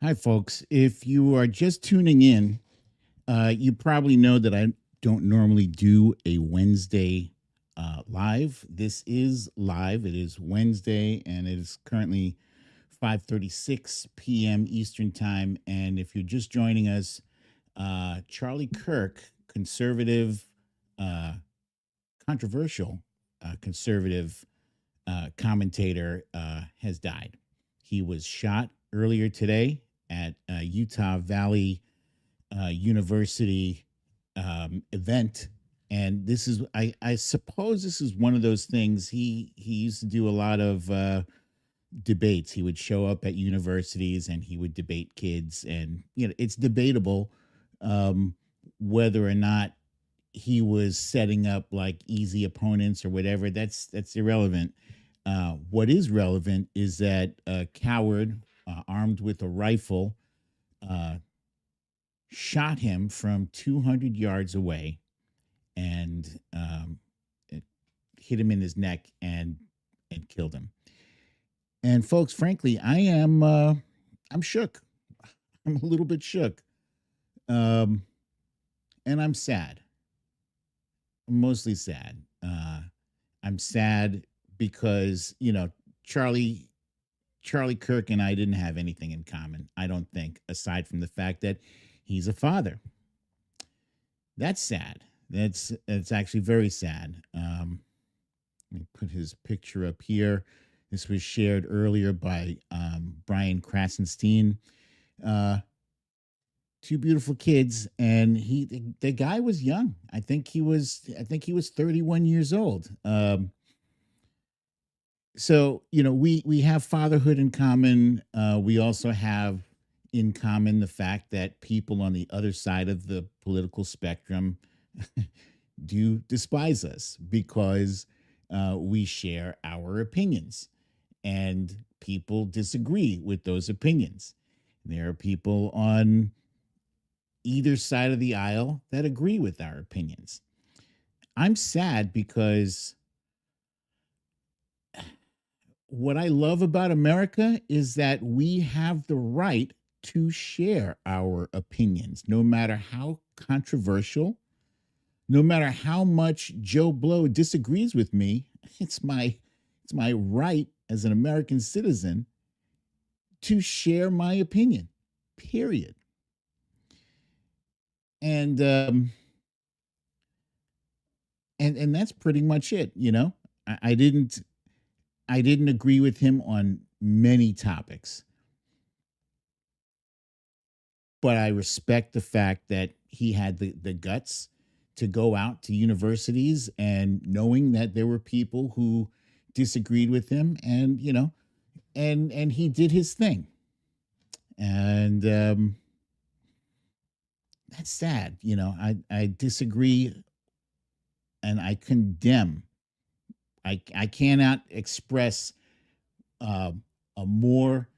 Hi, folks. If you are just tuning in, you probably know that I don't normally do a Wednesday live. This is live. It is Wednesday, and it is currently 5:36 p.m. Eastern Time. And if you're just joining us, Charlie Kirk, conservative, uh, controversial conservative commentator, has died. He was shot earlier today at Utah Valley University event. And this is, I suppose, this is one of those things. He used to do a lot of debates. He would show up at universities and he would debate kids, and it's debatable um, whether or not he was setting up like easy opponents or whatever. That's irrelevant. What is relevant is that a coward armed with a rifle uh, shot him from 200 yards away, and it hit him in his neck and killed him. And folks, frankly, I'm shook. I'm a little bit shook, um, and I'm sad. I'm mostly sad. I'm sad because Charlie Charlie Kirk and I didn't have anything in common. I don't think, aside from the fact that he's a father. That's sad. That's actually very sad. Let me put his picture up here. This was shared earlier by Brian Krasenstein. Uh, Two beautiful kids, and the guy was young. I think he was 31 years old. So we have fatherhood in common. We also have in common the fact that people on the other side of the political spectrum do despise us because we share our opinions, and people disagree with those opinions. There are people on either side of the aisle that agree with our opinions. I'm sad because what I love about America is that we have the right to share our opinions, no matter how controversial, no matter how much Joe Blow disagrees with me. It's my it's my right as an American citizen to share my opinion. Period. And and that's pretty much it. I didn't agree with him on many topics, but I respect the fact that he had the guts to go out to universities and knowing that there were people who disagreed with him, and and he did his thing. And that's sad. I disagree, and I condemn. I cannot express uh, a more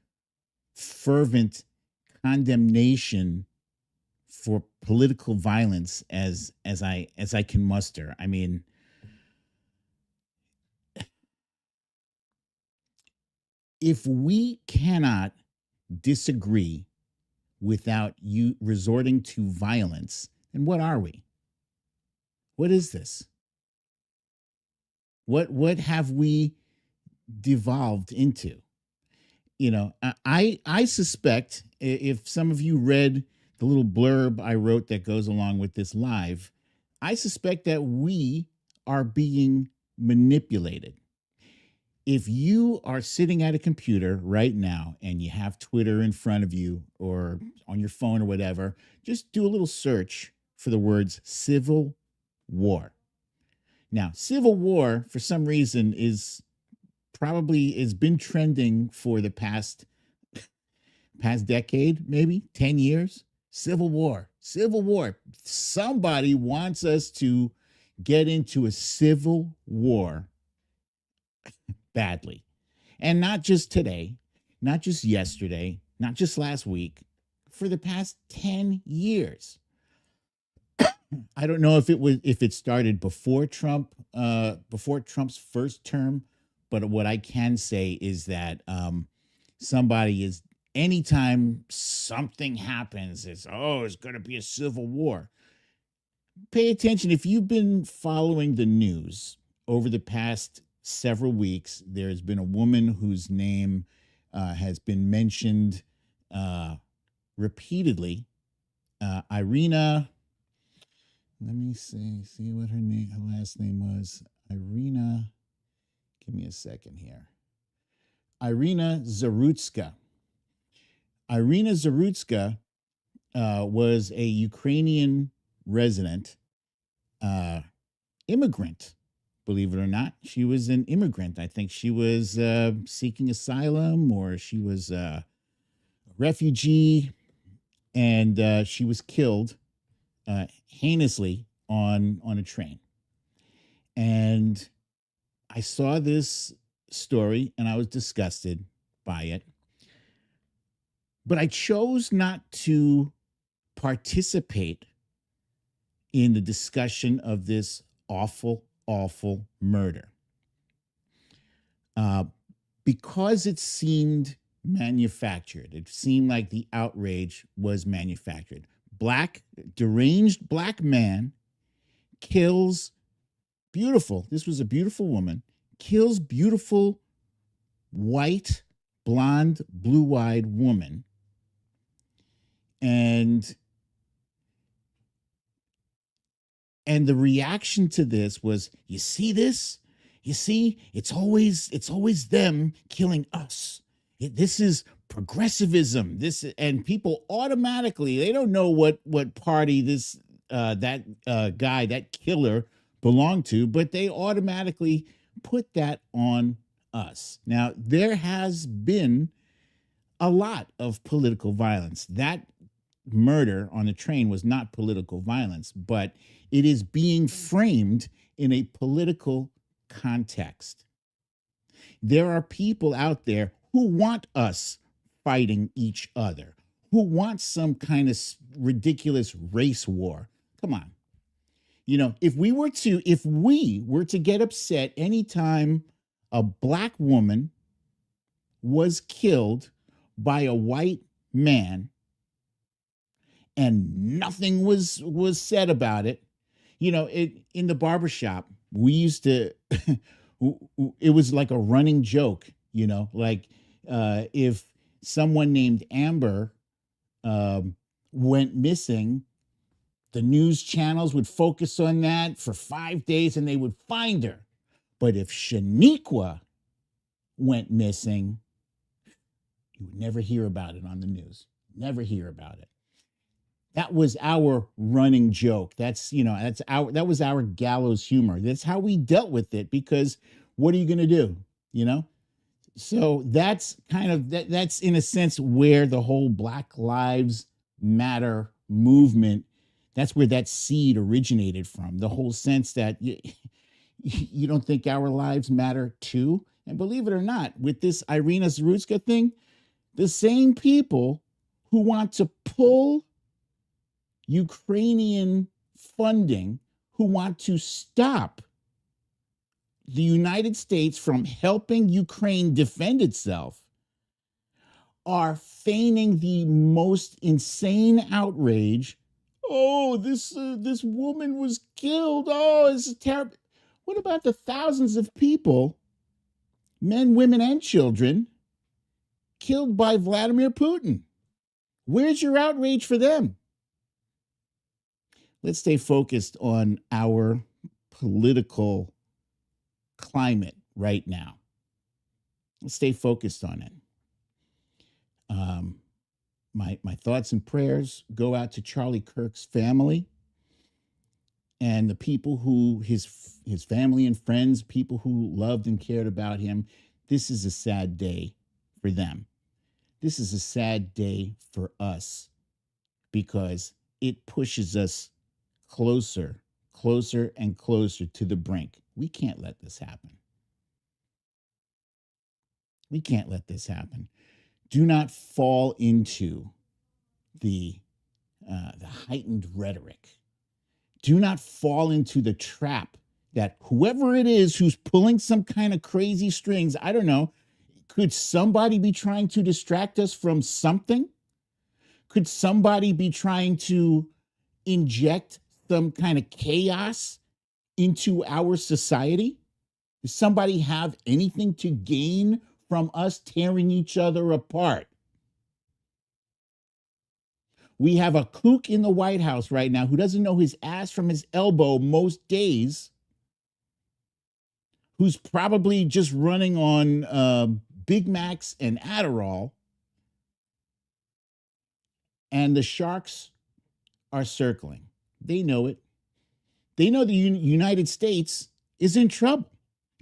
fervent condemnation for political violence as I can muster. I mean, if we cannot disagree without you resorting to violence, then what are we? What is this? What have we devolved into? I suspect, if some of you read the little blurb I wrote that goes along with this live, I suspect that we are being manipulated. If you are sitting at a computer right now and you have Twitter in front of you or on your phone or whatever, just do a little search for the words civil war. Now, civil war, for some reason, is probably has been trending for the past decade, maybe 10 years. Civil war, civil war. Somebody wants us to get into a civil war badly. And not just today, not just yesterday, not just last week, for the past 10 years. I don't know if it started before Trump's first term, but what I can say is that somebody is anytime something happens, it's going to be a civil war. Pay attention. If you've been following the news over the past several weeks, there's been a woman whose name has been mentioned repeatedly. Irina, let me see what her last name was. Irina, give me a second here. Irina Zarutska. Irina Zarutska was a Ukrainian resident, immigrant, believe it or not. She was an immigrant. I think she was seeking asylum, or she was a refugee, and she was killed heinously on a train. And I saw this story and I was disgusted by it. But I chose not to participate in the discussion of this awful, awful murder. Because it seemed manufactured. It seemed like the outrage was manufactured. Deranged black man kills beautiful, this was a beautiful woman, kills beautiful, white, blonde, blue-eyed woman. And the reaction to this was, you see this? You see, it's always them killing us. This is progressivism. And people automatically, they don't know what party that guy, that killer belonged to, but they automatically put that on us. Now, there has been a lot of political violence. That murder on the train was not political violence, but it is being framed in a political context. There are people out there who want us fighting each other, who want some kind of ridiculous race war. Come on. You know, if we were to get upset anytime a black woman was killed by a white man and nothing was said about it, you know, in the barbershop, we used to, it was like a running joke, you know, like if someone named Amber went missing, the news channels would focus on that for 5 days and they would find her. But if Shaniqua went missing, you would never hear about it on the news. Never hear about it. That was our running joke. That was our gallows humor. That's how we dealt with it, because what are you going to do? You know? So that's kind of, that's in a sense where the whole Black Lives Matter movement, that's where that seed originated from. The whole sense that you don't think our lives matter too? And believe it or not, with this Irina Zarutska thing, the same people who want to pull Ukrainian funding, who want to stop the United States from helping Ukraine defend itself, are feigning the most insane outrage. Oh, this woman was killed. Oh, this is terrible. What about the thousands of people, men, women, and children, killed by Vladimir Putin? Where's your outrage for them? Let's stay focused on our political climate right now. Let's stay focused on it. My thoughts and prayers go out to Charlie Kirk's family and the people who, his family and friends, people who loved and cared about him. This is a sad day for them. This is a sad day for us, because it pushes us closer and closer to the brink. We can't let this happen. We can't let this happen. Do not fall into the heightened rhetoric. Do not fall into the trap that whoever it is who's pulling some kind of crazy strings, I don't know, Could somebody be trying to distract us from something? Could somebody be trying to inject some kind of chaos into our society? Does somebody have anything to gain from us tearing each other apart? We have a kook in the White House right now who doesn't know his ass from his elbow most days, who's probably just running on Big Macs and Adderall. And the sharks are circling. They know it. They know the United States is in trouble,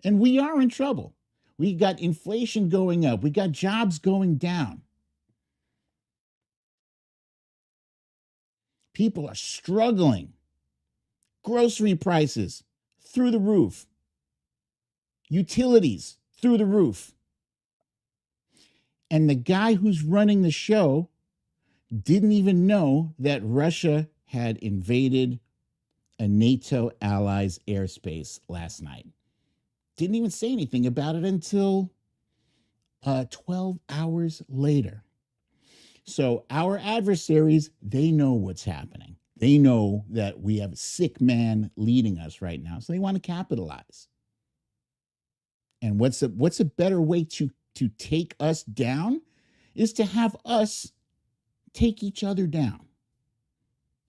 and we are in trouble. We got inflation going up. We got jobs going down. People are struggling. Grocery prices through the roof. Utilities through the roof. And the guy who's running the show didn't even know that Russia had invaded a NATO ally's airspace last night. Didn't even say anything about it until 12 hours later. So our adversaries, they know what's happening. They know that we have a sick man leading us right now. So they want to capitalize. And what's a better way to take us down is to have us take each other down.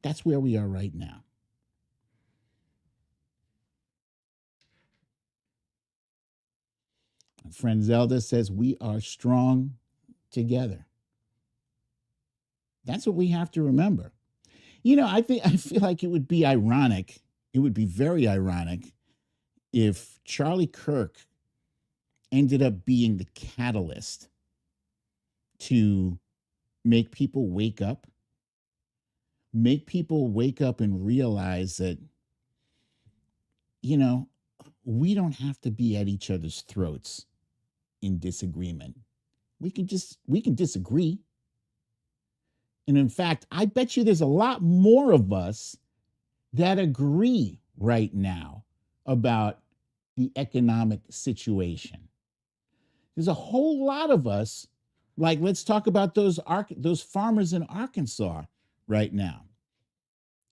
That's where we are right now. My friend Zelda says we are strong together. That's what we have to remember. I feel like it would be ironic. It would be very ironic if Charlie Kirk ended up being the catalyst to make people wake up and realize that, we don't have to be at each other's throats in disagreement. We can disagree. And in fact, I bet you there's a lot more of us that agree right now about the economic situation. There's a whole lot of us, like, let's talk about those farmers in Arkansas right now.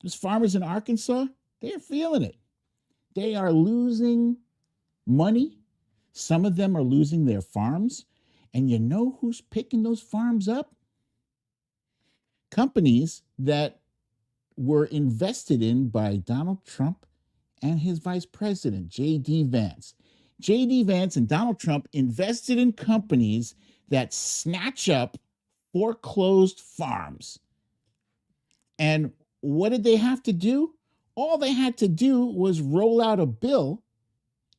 Those farmers in Arkansas, they're feeling it. They are losing money. Some of them are losing their farms. And you know who's picking those farms up? Companies that were invested in by Donald Trump and his vice president, J.D. Vance. J.D. Vance and Donald Trump invested in companies that snatch up foreclosed farms. And what did they have to do? All they had to do was roll out a bill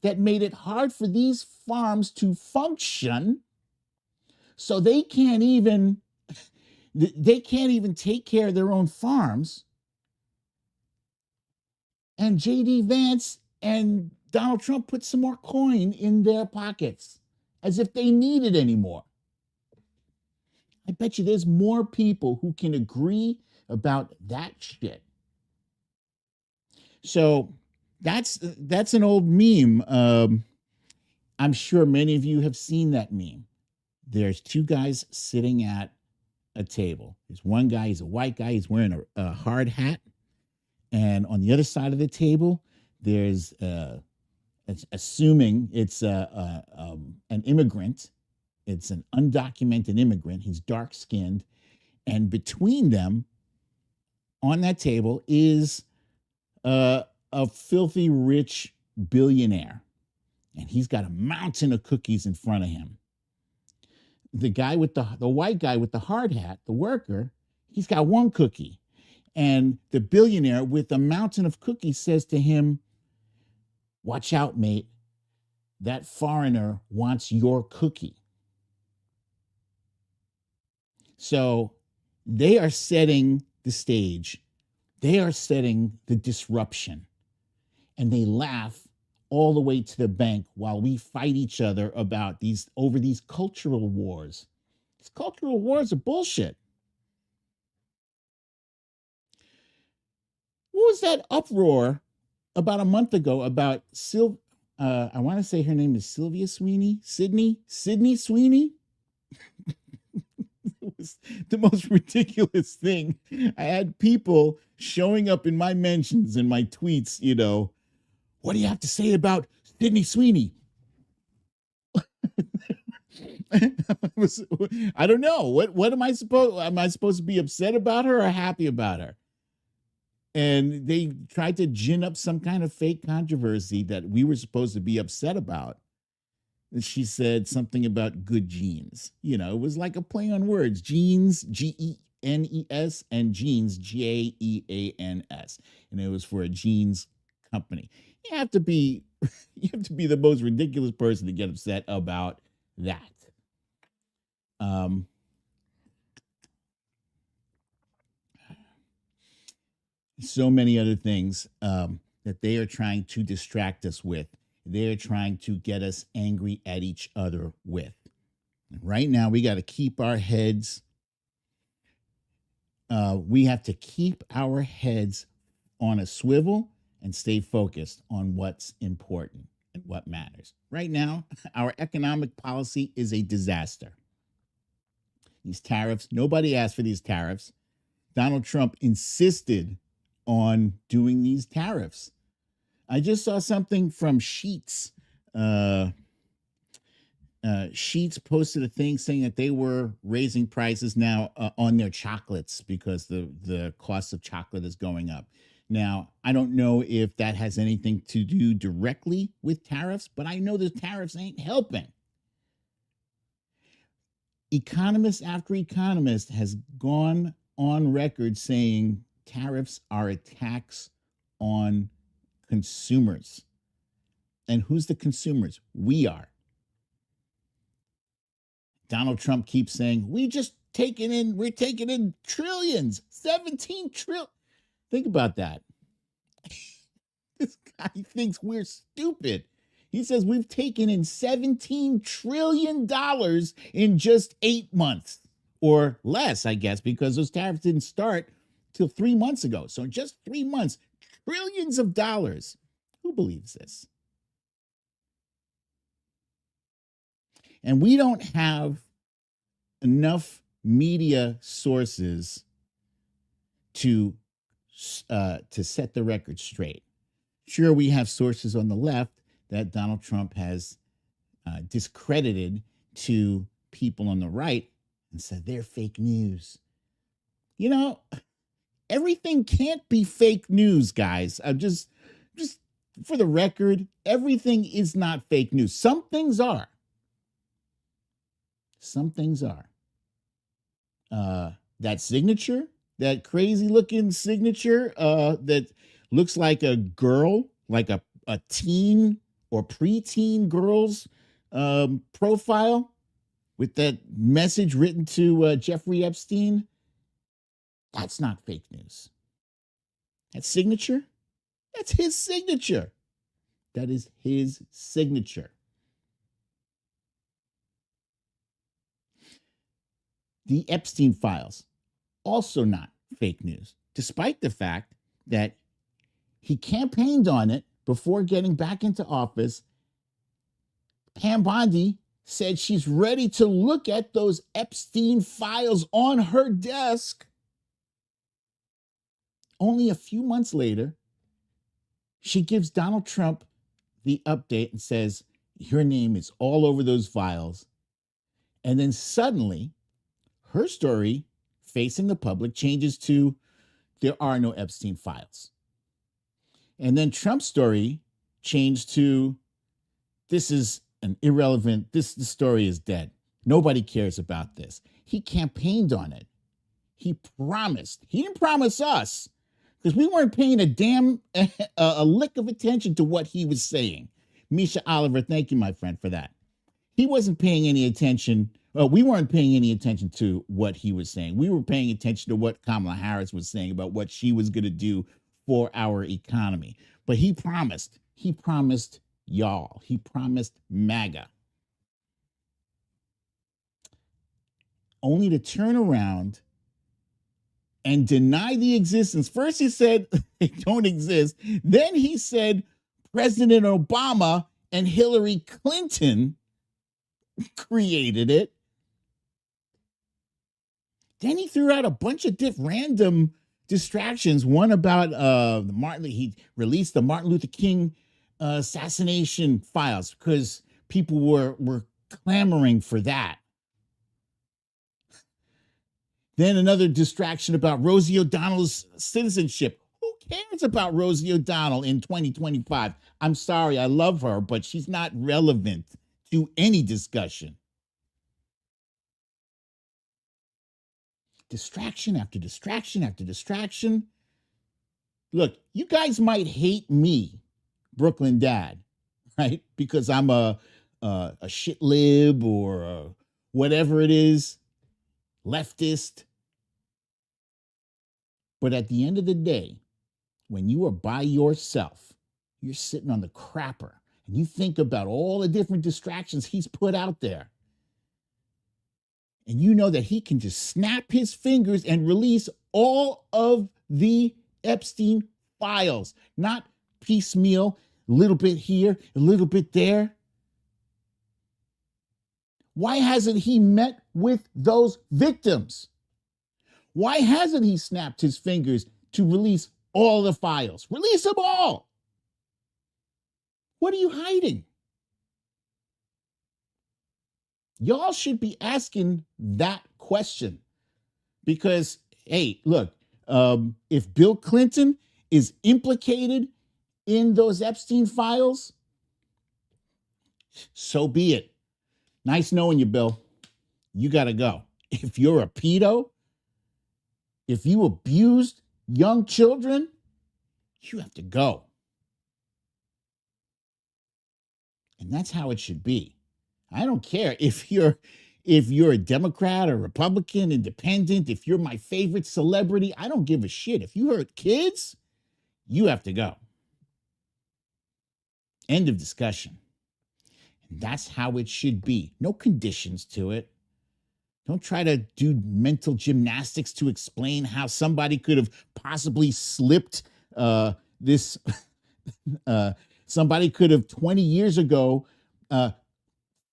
that made it hard for these farms to function, so they can't even take care of their own farms. And J.D. Vance and Donald Trump put some more coin in their pockets, as if they need it anymore. I bet you there's more people who can agree about that shit. So that's an old meme. I'm sure many of you have seen that meme. There's two guys sitting at a table. There's one guy, he's a white guy, he's wearing a hard hat. And on the other side of the table, there's assuming it's an immigrant. It's an undocumented immigrant. He's dark skinned. And between them on that table is a filthy rich billionaire. And he's got a mountain of cookies in front of him. The guy with the white guy with the hard hat, the worker, he's got one cookie. And the billionaire with a mountain of cookies says to him, "Watch out, mate. That foreigner wants your cookie." So they are setting the stage. They are setting the disruption. And they laugh all the way to the bank while we fight each other about these cultural wars. These cultural wars are bullshit. What was that uproar about a month ago about I want to say her name is Sylvia Sweeney, Sydney Sweeney. It was the most ridiculous thing. I had people showing up in my mentions and my tweets, what do you have to say about Sydney Sweeney? I don't know. What am I supposed to be upset about her or happy about her? And they tried to gin up some kind of fake controversy that we were supposed to be upset about. And she said something about good genes. It was like a play on words. Genes, Genes, and jeans, Jaeans. And it was for a jeans company. You have to be the most ridiculous person to get upset about that. So many other things that they are trying to distract us with. They're trying to get us angry at each other with. Right now, we got to keep our heads. We have to keep our heads on a swivel and stay focused on what's important and what matters. Right now, our economic policy is a disaster. These tariffs, nobody asked for these tariffs. Donald Trump insisted on doing these tariffs. I just saw something from Sheets. Sheets posted a thing saying that they were raising prices now on their chocolates because the cost of chocolate is going up. Now, I don't know if that has anything to do directly with tariffs, but I know the tariffs ain't helping. Economist after economist has gone on record saying tariffs are a tax on consumers. And who's the consumers? We are. Donald Trump keeps saying, we're taking in trillions, 17 trillion. Think about that. This guy thinks we're stupid. He says we've taken in $17 trillion in just 8 months or less, I guess, because those tariffs didn't start till 3 months ago. So in just 3 months, trillions of dollars. Who believes this? And we don't have enough media sources to set the record straight. Sure, we have sources on the left that Donald Trump has discredited to people on the right and said they're fake news. Everything can't be fake news, guys. I'm just for the record, everything is not fake news. Some things are. Some things are. That signature, that crazy looking signature that looks like a girl, like a teen or preteen girl's profile with that message written to Jeffrey Epstein. That's not fake news. That signature, that's his signature. That is his signature. The Epstein files, also not fake news, despite the fact that he campaigned on it before getting back into office. Pam Bondi said she's ready to look at those Epstein files on her desk. Only a few months later, she gives Donald Trump the update and says, your name is all over those files. And then suddenly, her story facing the public changes to, there are no Epstein files. And then Trump's story changed to, this is an irrelevant, this story is dead. Nobody cares about this. He campaigned on it. He promised. He didn't promise us because we weren't paying a lick of attention to what he was saying. Misha Oliver, thank you, my friend, for that. He wasn't paying any attention. We weren't paying any attention to what he was saying. We were paying attention to what Kamala Harris was saying about what she was going to do for our economy. But he promised y'all. He promised MAGA. Only to turn around and deny the existence. First he said they don't exist. Then he said President Obama and Hillary Clinton created it. Then he threw out a bunch of random distractions. One about he released the Martin Luther King assassination files because people were clamoring for that. Then another distraction about Rosie O'Donnell's citizenship. Who cares about Rosie O'Donnell in 2025? I'm sorry, I love her, but she's not relevant to any discussion. Distraction after distraction after distraction. Look, you guys might hate me, Brooklyn Dad, right? Because I'm a shit lib or whatever it is, leftist. But at the end of the day, when you are by yourself, you're sitting on the crapper and you think about all the different distractions he's put out there. And you know that he can just snap his fingers and release all of the Epstein files, not piecemeal, a little bit here, a little bit there. Why hasn't he met with those victims? Why hasn't he snapped his fingers to release all the files? Release them all. What are you hiding? Y'all should be asking that question because, hey, look, if Bill Clinton is implicated in those Epstein files, so be it. Nice knowing you, Bill. You got to go. If you're a pedo, if you abused young children, you have to go. And that's how it should be. I don't care if you're a Democrat or Republican, independent, if you're my favorite celebrity, I don't give a shit. If you hurt kids, you have to go. End of discussion. And that's how it should be. No conditions to it. Don't try to do mental gymnastics to explain how somebody could have possibly slipped this. Somebody could have 20 years ago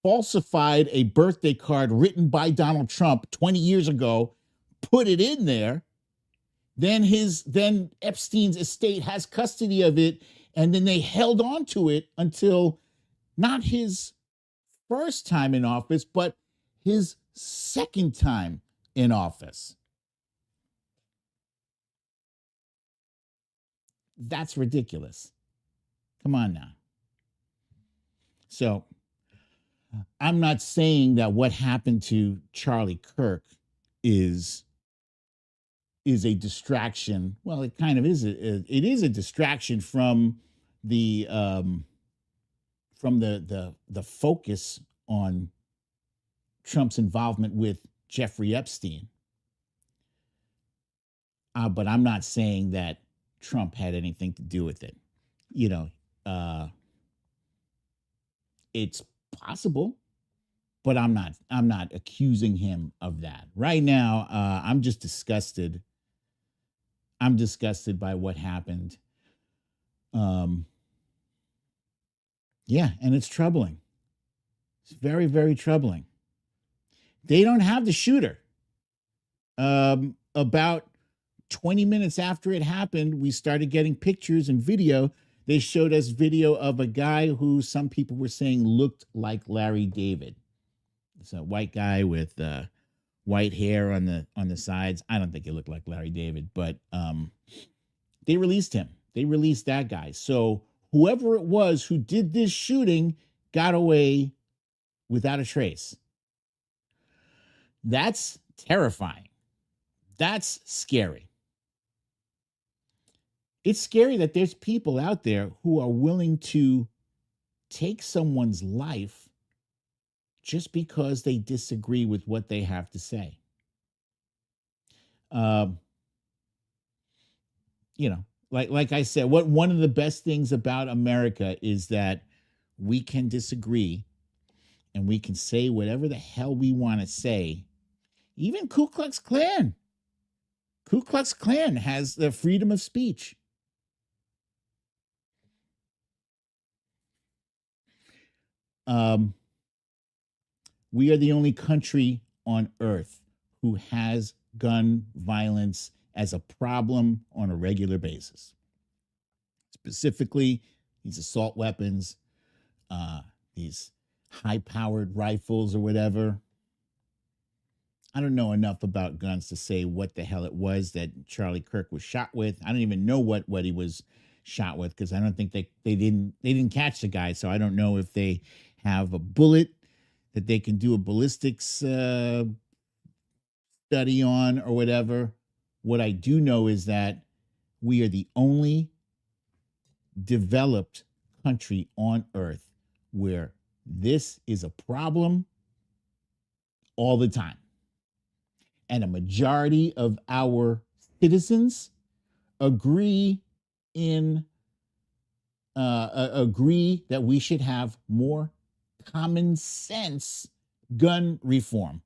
falsified a birthday card written by Donald Trump 20 years ago, put it in there. Then Epstein's estate has custody of it, and then they held on to it until not his first time in office, but his second time in office. That's ridiculous. Come on now. So I'm not saying that what happened to Charlie Kirk is a distraction. Well, it kind of is. It is a distraction from the focus on Trump's involvement with Jeffrey Epstein. But I'm not saying that Trump had anything to do with it. You know, it's possible, but I'm not accusing him of that. Right now, I'm just disgusted. I'm disgusted by what happened. Yeah, and it's troubling. It's very, very troubling. They don't have the shooter. About 20 minutes after it happened, we started getting pictures and video. They showed us video of a guy who some people were saying looked like Larry David. It's a white guy with white hair on the sides. I don't think he looked like Larry David, but they released him. They released that guy. So whoever it was who did this shooting got away without a trace. That's terrifying. That's scary. It's scary that there's people out there who are willing to take someone's life just because they disagree with what they have to say. You know, like I said, one of the best things about America is that we can disagree and we can say whatever the hell we want to say. Even Ku Klux Klan. Ku Klux Klan has the freedom of speech. Um, we are the only country on earth who has gun violence as a problem on a regular basis. Specifically, these assault weapons, uh, these high powered rifles or whatever. I don't know enough about guns to say what the hell it was that Charlie Kirk was shot with. I don't even know what he was shot with because I don't think they didn't catch the guy. So I don't know if they have a bullet that they can do a ballistics study on or whatever. What I do know is that we are the only developed country on earth where this is a problem all the time. And a majority of our citizens agree in agree that we should have more common sense gun reform.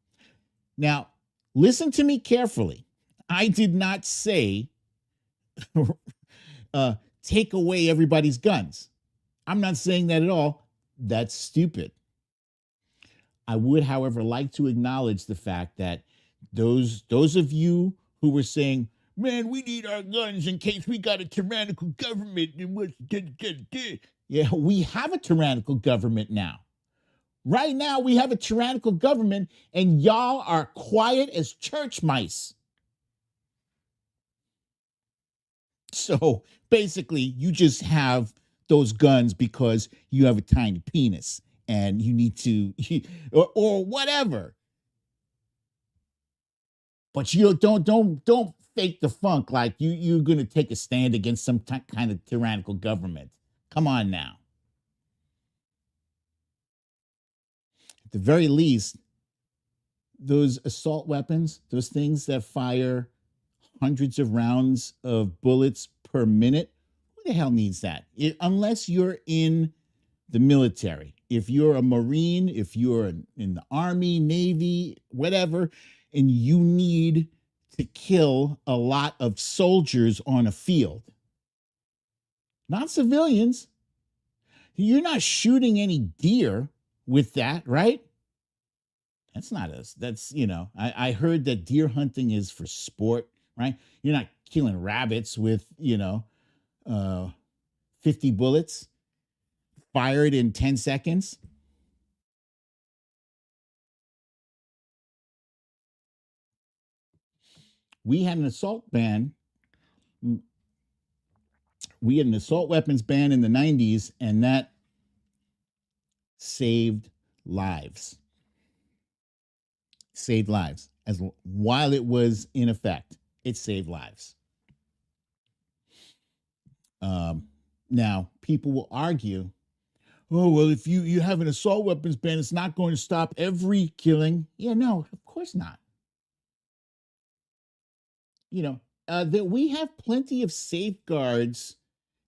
Now, listen to me carefully. I did not say take away everybody's guns. I'm not saying that at all. That's stupid. I would, however, like to acknowledge the fact that those of you who were saying, "Man, we need our guns in case we got a tyrannical government," yeah, we have a tyrannical government now. Right now, we have a tyrannical government, and y'all are quiet as church mice. So basically, you just have those guns because you have a tiny penis and you need to, or whatever. But you don't fake the funk like you're gonna take a stand against some kind of tyrannical government. Come on now. At the very least, those assault weapons, those things that fire hundreds of rounds of bullets per minute, who the hell needs that? Unless you're in the military. If you're a Marine, if you're in the Army, Navy, whatever, and you need to kill a lot of soldiers on a field, not civilians. You're not shooting any deer with that, right? That's not us. That's, I heard that deer hunting is for sport, right? You're not killing rabbits with, 50 bullets fired in 10 seconds. We had an assault ban. We had an assault weapons ban in the 90s, and that saved lives. Saved lives. As while it was in effect, it saved lives. Now, people will argue, oh, well, if you have an assault weapons ban, it's not going to stop every killing. Yeah, no, of course not. That we have plenty of safeguards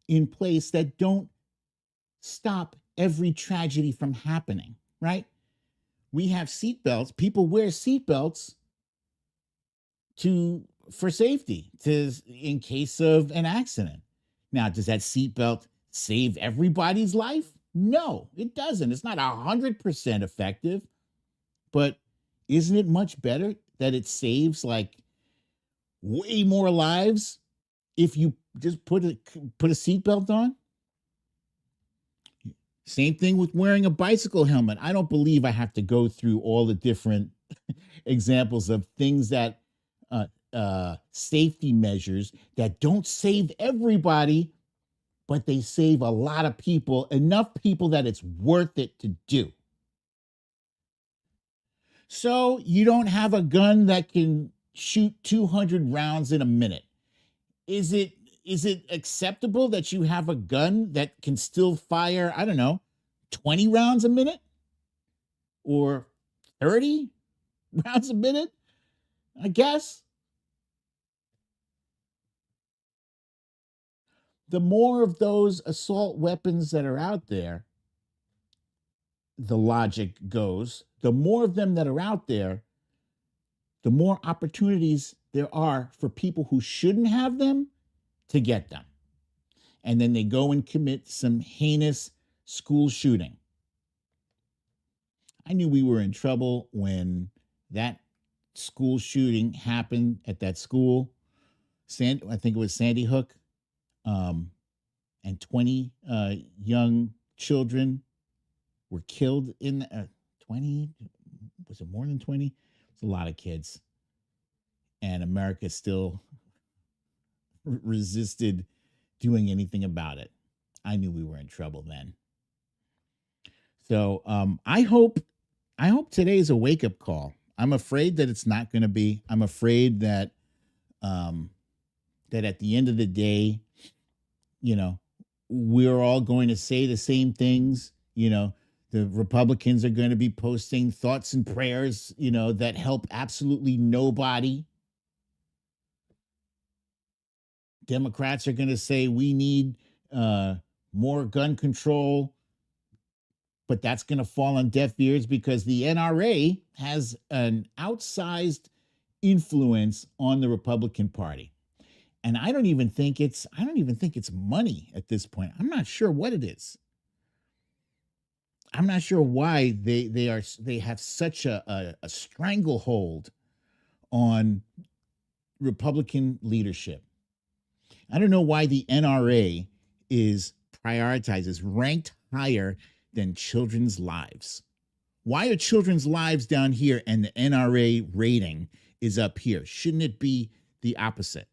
in place that don't stop every tragedy from happening, right? We have seatbelts. People wear seatbelts for safety, in case of an accident. Now, does that seatbelt save everybody's life? No, it doesn't. It's not 100% effective, but isn't it much better that it saves like way more lives if you just put a seatbelt on? Same thing with wearing a bicycle helmet. I don't believe I have to go through all the different examples of things that safety measures that don't save everybody, but they save a lot of people, enough people that it's worth it to do. So you don't have a gun that can shoot 200 rounds in a minute. Is it acceptable that you have a gun that can still fire, I don't know, 20 rounds a minute or 30 rounds a minute? I guess. The more of those assault weapons that are out there, the logic goes, the more of them that are out there, the more opportunities there are for people who shouldn't have them to get them. And then they go and commit some heinous school shooting. I knew we were in trouble when that school shooting happened at that school. I think it was Sandy Hook, um, and 20 young children were killed in 20. Was it more than 20? It's a lot of kids. And America still resisted doing anything about it. I knew we were in trouble then. So I hope today's a wake up call. I'm afraid that it's not going to be. I'm afraid that um, that at the end of the day, you know, we're all going to say the same things. The Republicans are going to be posting thoughts and prayers, that help absolutely nobody. Democrats are going to say we need more gun control, but that's going to fall on deaf ears because the NRA has an outsized influence on the Republican Party. And I don't even think it's money at this point. I'm not sure what it is. I'm not sure why they have such a stranglehold on Republican leadership. I don't know why the NRA is ranked higher than children's lives. Why are children's lives down here and the NRA rating is up here? Shouldn't it be the opposite?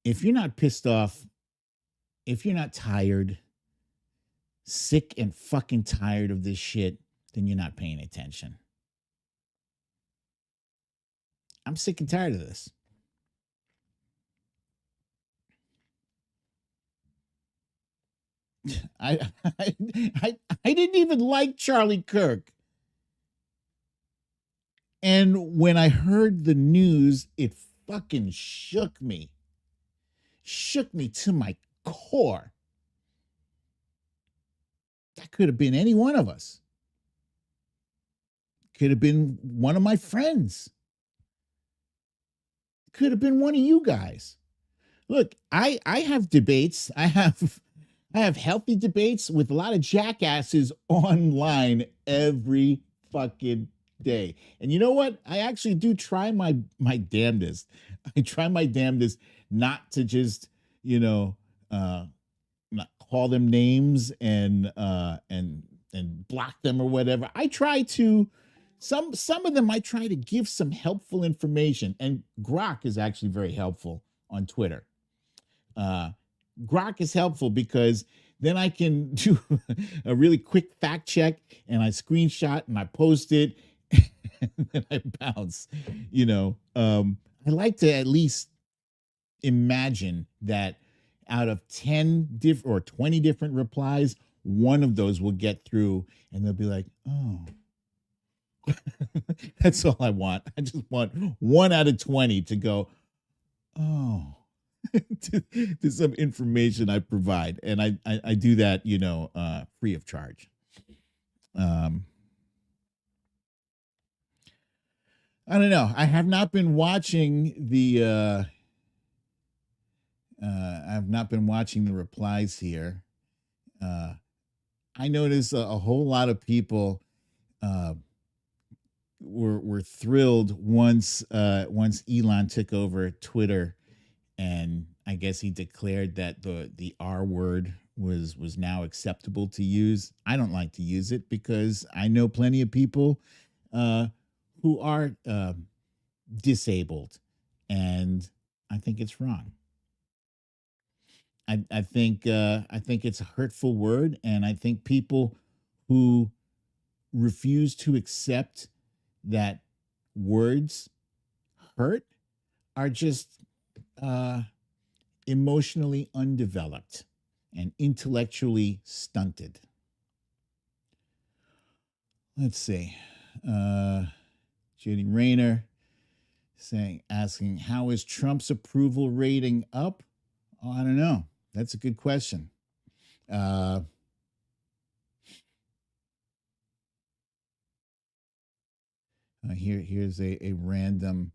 If you're not pissed off, if you're not tired, sick and fucking tired of this shit, then you're not paying attention. I'm sick and tired of this. I I didn't even like Charlie Kirk. And when I heard the news, it fucking shook me. Shook me to my core. That could have been any one of us. Could have been one of my friends. Could have been one of you guys. Look, I have debates. I have healthy debates with a lot of jackasses online every fucking day. And you know what? I actually do try my damnedest. I try my damnedest not to just, not call them names and block them or whatever. I try to some of them I try to give some helpful information. And Grok is actually very helpful on Twitter. Grok is helpful because then I can do a really quick fact check and I screenshot and I post it and then I bounce. I like to at least imagine that out of 10 or 20 different replies, one of those will get through and they'll be like, oh. That's all I want. I just want 1 out of 20 to go, oh. to some information I provide, and I do that, free of charge. I don't know. I have not been watching the. I've not been watching the replies here. I noticed a whole lot of people were thrilled once Elon took over Twitter, and I guess he declared that the R word was now acceptable to use. I don't like to use it because I know plenty of people who are disabled, and I think it's wrong. I think it's a hurtful word, and I think people who refuse to accept that words hurt are just emotionally undeveloped and intellectually stunted. Let's see. Judy Rayner asking, how is Trump's approval rating up? Oh, I don't know. That's a good question. Here's a random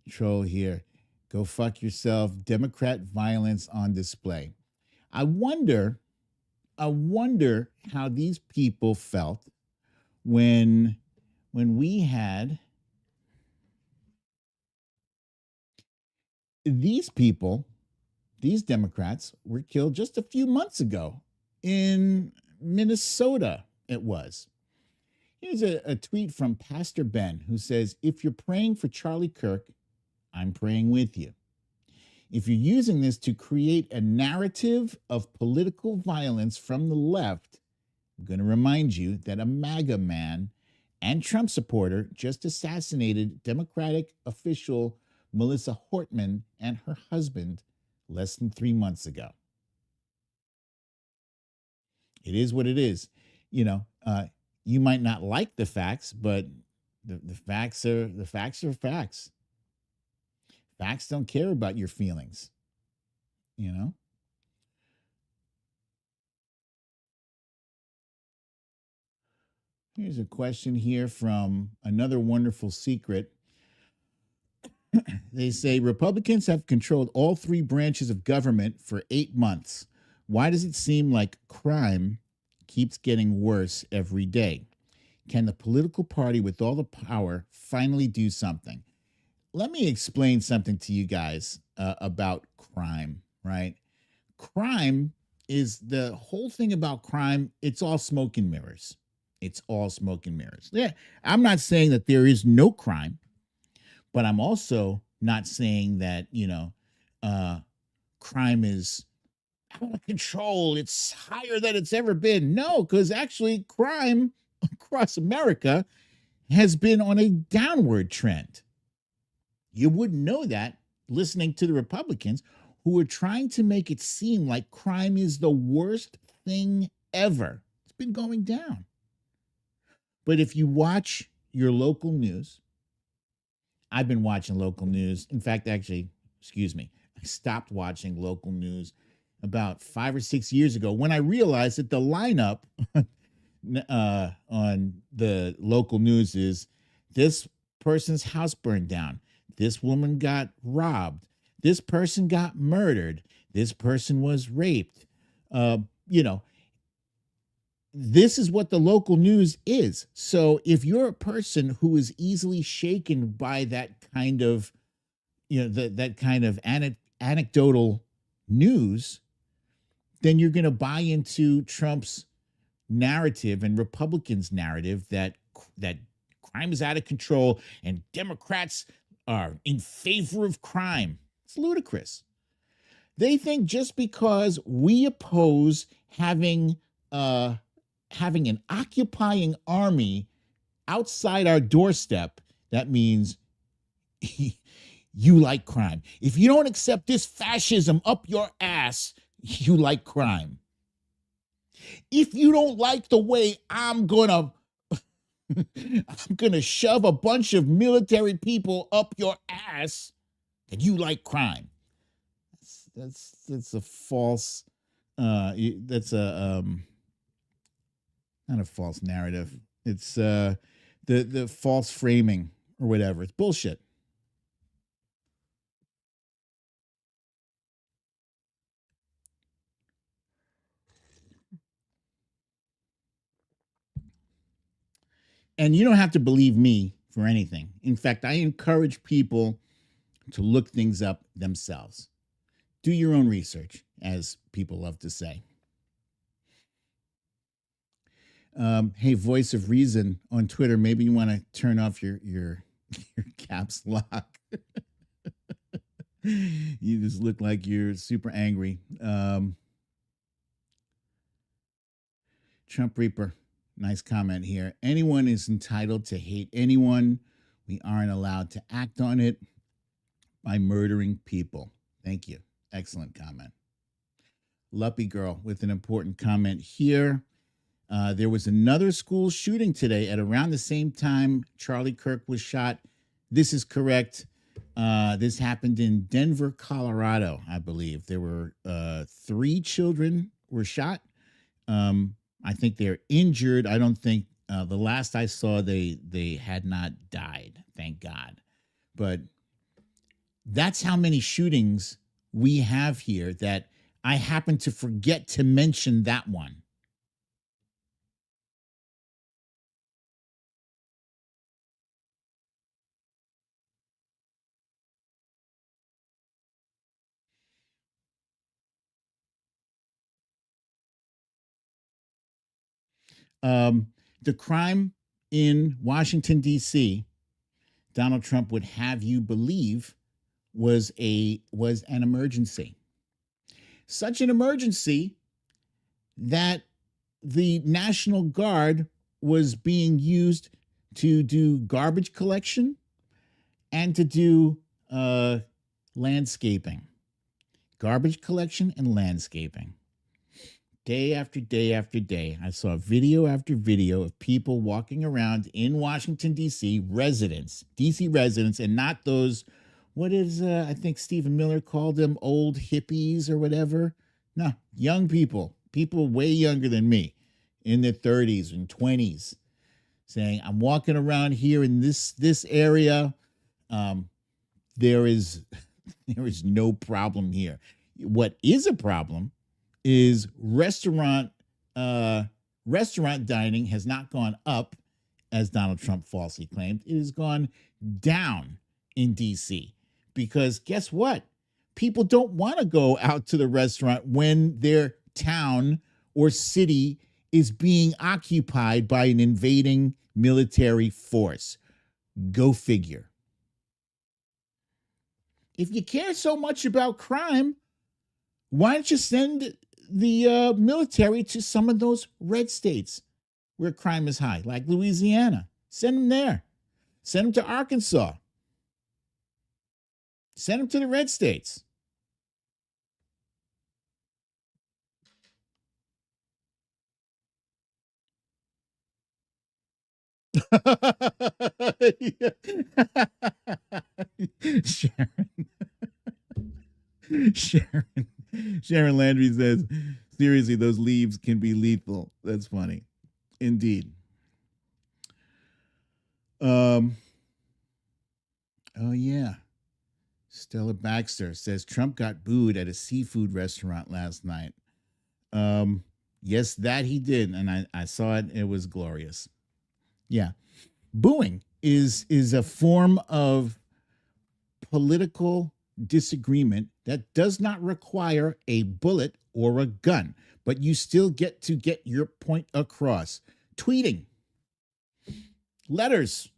troll here. Go fuck yourself. Democrat violence on display. I wonder, I wonder how these people felt when we had these people, these Democrats were killed just a few months ago in Minnesota. It was. Here's a tweet from Pastor Ben who says, "If you're praying for Charlie Kirk, I'm praying with you. If you're using this to create a narrative of political violence from the left, I'm going to remind you that a MAGA man and Trump supporter just assassinated Democratic official Melissa Hortman and her husband less than 3 months ago." It is what it is. You know, you might not like the facts, but the facts are facts. Facts don't care about your feelings, you know? Here's a question here from Another Wonderful Secret. They say Republicans have controlled all three branches of government for 8 months. Why does it seem like crime keeps getting worse every day? Can the political party with all the power finally do something? Let me explain something to you guys about crime, right? Crime is the whole thing about crime. It's all smoke and mirrors. It's all smoke and mirrors. Yeah, I'm not saying that there is no crime, but I'm also not saying that, crime is out of control. It's higher than it's ever been. No, because actually, crime across America has been on a downward trend. You wouldn't know that listening to the Republicans who are trying to make it seem like crime is the worst thing ever. It's been going down. But if you watch your local news, I've been watching local news. In fact, actually, excuse me, I stopped watching local news about 5 or 6 years ago when I realized that the lineup on the local news is this person's house burned down. This woman got robbed. This person got murdered. This person was raped. You know, this is what the local news is. So if you're a person who is easily shaken by that kind of, that kind of anecdotal news, then you're going to buy into Trump's narrative and Republicans' narrative that crime is out of control and Democrats are in favor of crime. It's ludicrous. They think just because we oppose having an occupying army outside our doorstep, that means you like crime. If you don't accept this fascism up your ass, you like crime. If you don't like the way I'm gonna shove a bunch of military people up your ass, then you like crime. That's a false. That's a not a false narrative. It's the false framing or whatever. It's bullshit. And you don't have to believe me for anything. In fact, I encourage people to look things up themselves. Do your own research, as people love to say. Hey, Voice of Reason on Twitter, maybe you want to turn off your caps lock. You just look like you're super angry. Trump Reaper, nice comment here. Anyone is entitled to hate anyone. We aren't allowed to act on it by murdering people. Thank you. Excellent comment. Luppy Girl with an important comment here. There was another school shooting today at around the same time Charlie Kirk was shot. This is correct. This happened in Denver, Colorado, I believe. There were 3 children were shot. I think they're injured. I don't think the last I saw they had not died, thank God. But that's how many shootings we have here that I happened to forget to mention that one. Um, the crime in Washington, D.C., Donald Trump would have you believe was an emergency. Such an emergency that the National Guard was being used to do garbage collection and to do landscaping. Garbage collection and landscaping. Day after day after day, I saw video after video of people walking around in Washington, D.C., residents, D.C. residents, and not those, what is, I think Stephen Miller called them old hippies or whatever. No, young people, people way younger than me, in their 30s and 20s, saying, I'm walking around here in this area. There is no problem here. What is a problem is restaurant dining has not gone up, as Donald Trump falsely claimed. It has gone down in DC, because guess what? People don't want to go out to the restaurant when their town or city is being occupied by an invading military force. Go figure. If you care so much about crime, why don't you send the military to some of those red states where crime is high, like Louisiana? Send them there. Send them to Arkansas. Send them to the red states. Sharon. Sharon. Sharon Landry says, seriously, those leaves can be lethal. That's funny. Indeed. Oh yeah. Stella Baxter says Trump got booed at a seafood restaurant last night. Yes, that he did, and I saw it. It was glorious. Yeah, booing is a form of political disagreement that does not require a bullet or a gun, but you still get to get your point across. Tweeting, letters,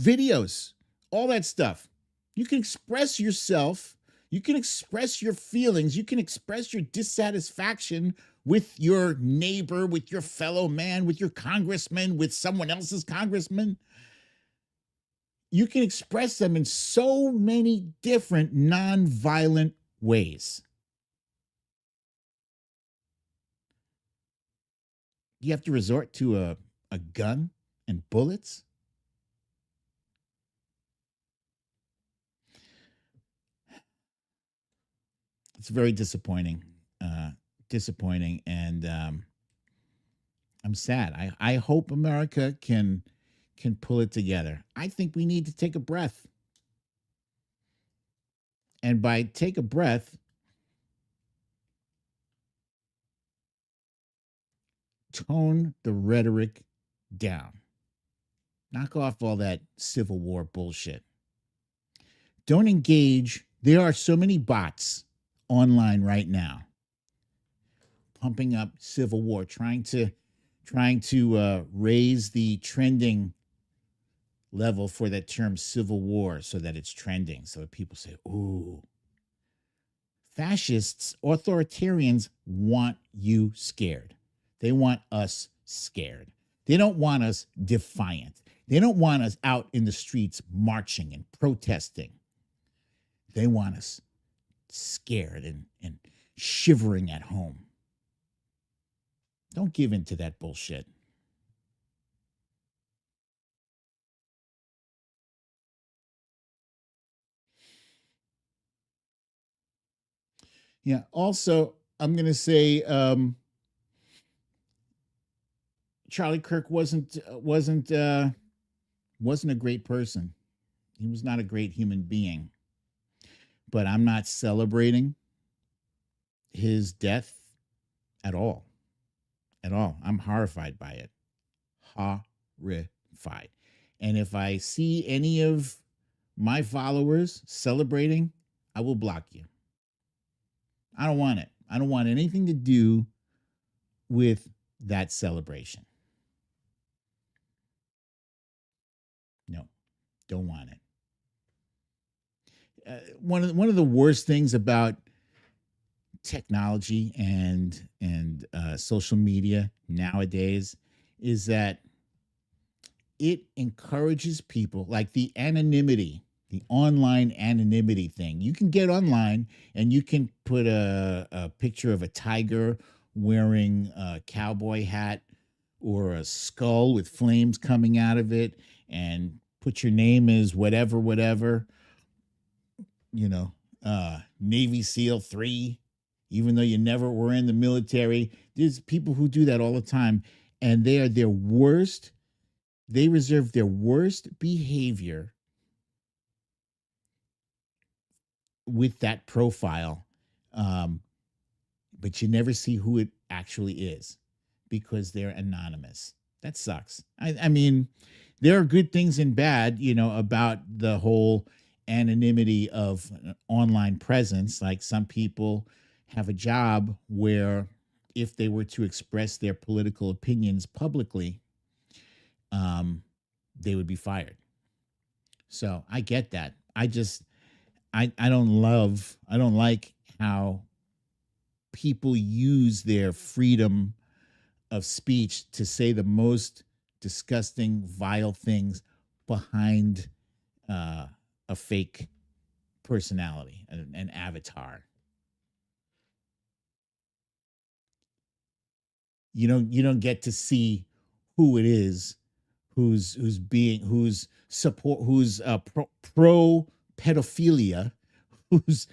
videos, all that stuff. You can express yourself. You can express your feelings. You can express your dissatisfaction with your neighbor, with your fellow man, with your congressman, with someone else's congressman. You can express them in so many different nonviolent ways. You have to resort to a gun and bullets. It's very disappointing. Disappointing, and I'm sad. I hope America can pull it together. I think we need to take a breath. And by take a breath, tone the rhetoric down. Knock off all that Civil War bullshit. Don't engage. There are so many bots online right now pumping up Civil War, trying to raise the trending level for that term Civil War so that it's trending, so that people say, ooh. Fascists, authoritarians want you scared. They want us scared. They don't want us defiant. They don't want us out in the streets marching and protesting. They want us scared and shivering at home. Don't give in to that bullshit. Yeah. Also, I'm going to say Charlie Kirk wasn't a great person. He was not a great human being. But I'm not celebrating his death at all. At all. I'm horrified by it. Horrified. And if I see any of my followers celebrating, I will block you. I don't want it. I don't want anything to do with that celebration. No, don't want it. One of the worst things about technology and social media nowadays is that it encourages people, like the anonymity, the online anonymity thing. You can get online and you can put a picture of a tiger wearing a cowboy hat or a skull with flames coming out of it and put your name as whatever, you know, Navy SEAL 3, even though you never were in the military. There's people who do that all the time, and they are their worst. They reserve their worst behavior with that profile, but you never see who it actually is because they're anonymous. That sucks. I mean, there are good things and bad, about the whole anonymity of an online presence. Like some people have a job where if they were to express their political opinions publicly, they would be fired. So I get that. I don't like how people use their freedom of speech to say the most disgusting, vile things behind a fake personality, an avatar. You don't get to see who it is who's support who's pro pedophilia, who's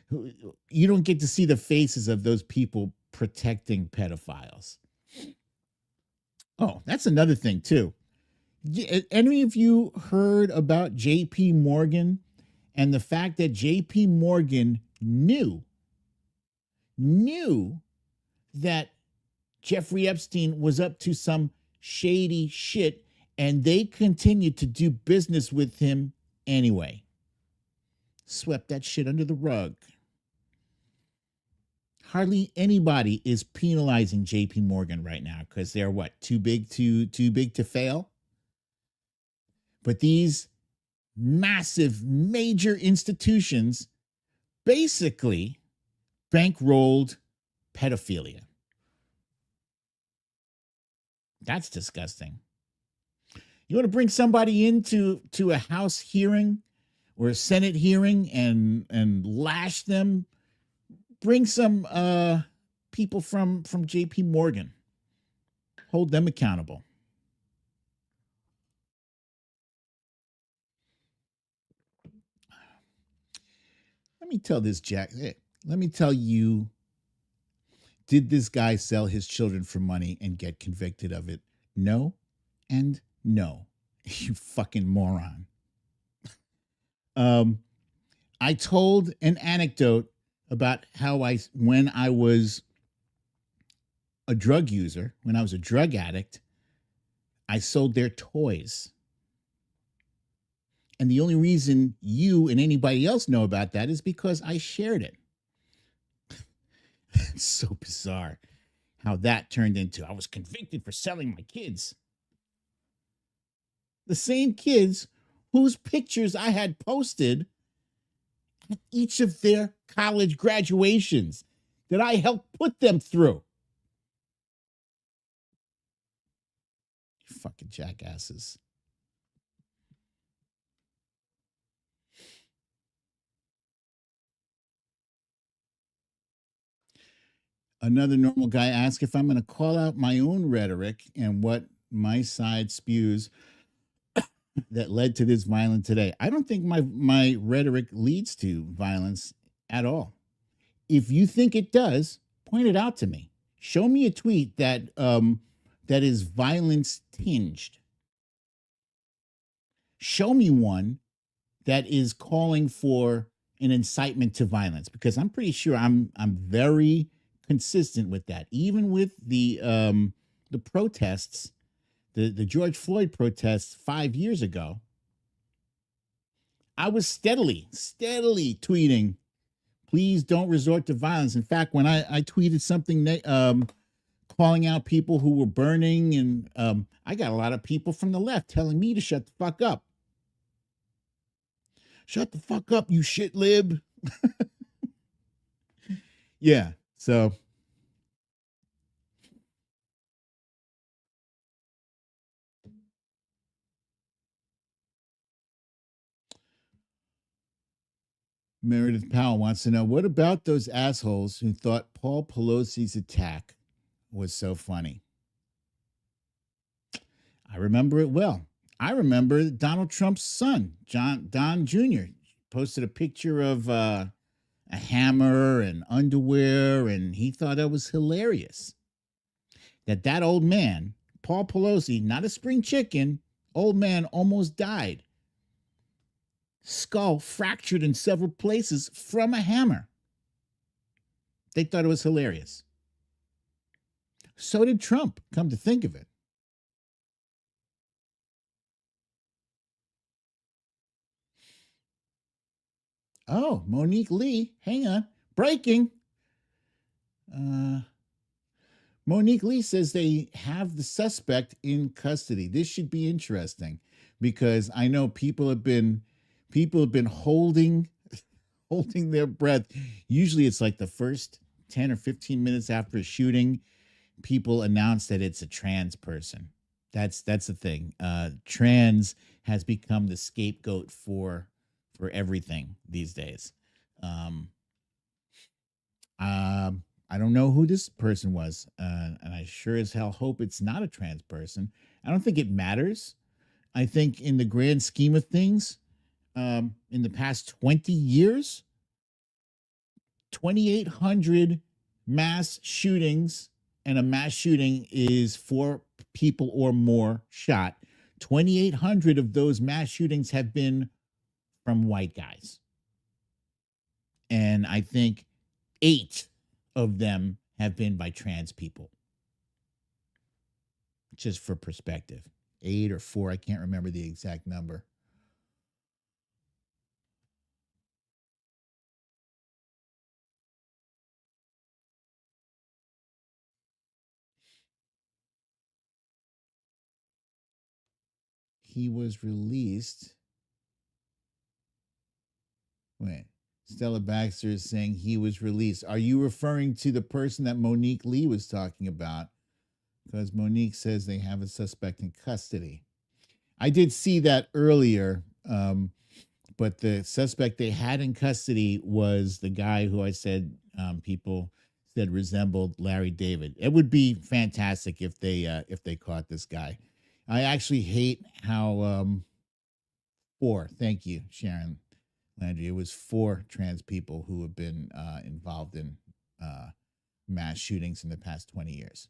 who, you don't get to see the faces of those people protecting pedophiles. Oh, that's another thing too. Any of you heard about JP Morgan and the fact that JP Morgan knew that Jeffrey Epstein was up to some shady shit, and they continued to do business with him anyway? Swept that shit under the rug. Hardly anybody is penalizing JP Morgan right now because they're what, too big to fail? But these massive major institutions basically bankrolled pedophilia. That's disgusting. You want to bring somebody into a House hearing or a Senate hearing and lash them? Bring some people from JP Morgan. Hold them accountable. Let me tell this, Jack. Let me tell you, did this guy sell his children for money and get convicted of it? No and no. You fucking moron. I told an anecdote about how when I was a drug user, when I was a drug addict, I sold their toys. And the only reason you and anybody else know about that is because I shared it. It's so bizarre how that turned into, I was convicted for selling my kids. The same kids whose pictures I had posted at each of their college graduations that I helped put them through. You fucking jackasses. Another normal guy asked if I'm going to call out my own rhetoric and what my side spews that led to this violence today. I don't think my rhetoric leads to violence at all. If you think it does, point it out to me. Show me a tweet that is violence tinged. Show me one that is calling for an incitement to violence, because I'm pretty sure I'm very consistent with that. Even with the protests, the George Floyd protests 5 years ago, I was steadily tweeting, please don't resort to violence. In fact, when I tweeted something calling out people who were burning, and I got a lot of people from the left telling me to shut the fuck up. Shut the fuck up, you shit lib. Yeah, so Meredith Powell wants to know, what about those assholes who thought Paul Pelosi's attack was so funny? I remember it well. I remember Donald Trump's son, Don Jr., posted a picture of a hammer and underwear, and he thought that was hilarious. That old man, Paul Pelosi, not a spring chicken, old man almost died. Skull fractured in several places from a hammer. They thought it was hilarious. So did Trump, come to think of it. Oh, Monique Lee, hang on. Breaking. Monique Lee says they have the suspect in custody. This should be interesting because I know people have been holding their breath. Usually it's like the first 10 or 15 minutes after a shooting, people announce that it's a trans person. That's the thing. Trans has become the scapegoat for everything these days. I don't know who this person was, and I sure as hell hope it's not a trans person. I don't think it matters. I think in the grand scheme of things, in the past 20 years, 2,800 mass shootings, and a mass shooting is 4 people or more shot. 2,800 of those mass shootings have been from white guys. And I think 8 of them have been by trans people. Just for perspective. 8 or 4, I can't remember the exact number. He was released. Wait. Stella Baxter is saying he was released. Are you referring to the person that Monique Lee was talking about? Because Monique says they have a suspect in custody. I did see that earlier, but the suspect they had in custody was the guy who I said people said resembled Larry David. It would be fantastic if they caught this guy. I actually hate how 4. Thank you, Sharon Landry. It was 4 trans people who have been involved in mass shootings in the past 20 years.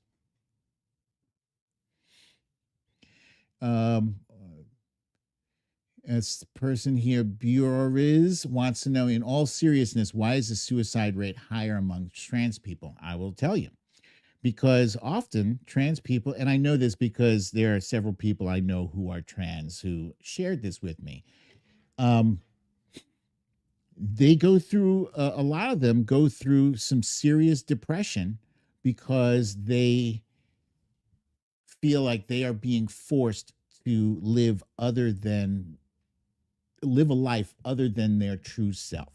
As the person here, Buriz, wants to know, in all seriousness, why is the suicide rate higher among trans people? I will tell you. Because often trans people, and I know this because there are several people I know who are trans who shared this with me. They go through, a lot of them go through some serious depression because they feel like they are being forced to live a life other than their true self.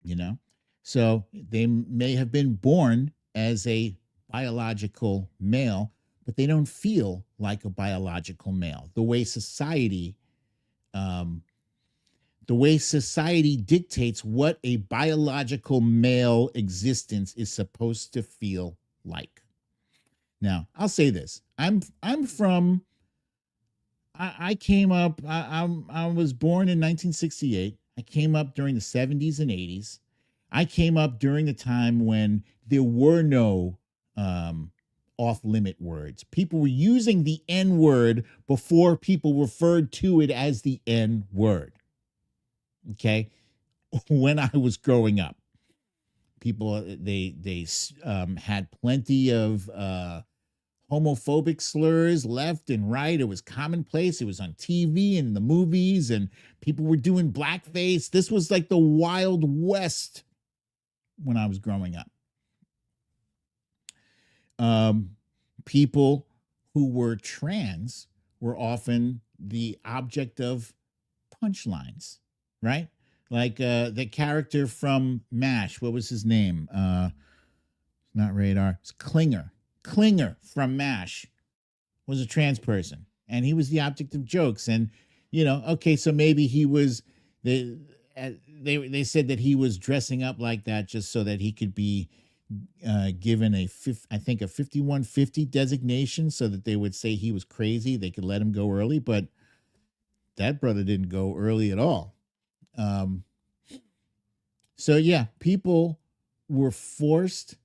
You know? So they may have been born as a biological male, but they don't feel like a biological male. The way society dictates what a biological male existence is supposed to feel like. Now, I'll say this. I came up, I was born in 1968. I came up during the 70s and 80s. I came up during the time when there were no off-limit words. People were using the N word before people referred to it as the N word. Okay? When I was growing up, People they had plenty of homophobic slurs left and right. It was commonplace. It was on TV and the movies, and people were doing blackface. This was like the Wild West when I was growing up. People who were trans were often the object of punchlines, right? Like the character from MASH, what was his name? Not Radar, it's Klinger. Klinger from MASH was a trans person, and he was the object of jokes. And okay, so maybe he was they said that he was dressing up like that just so that he could be given I think a 5150 designation, so that they would say he was crazy. They could let him go early, but that brother didn't go early at all. So yeah, people were forced,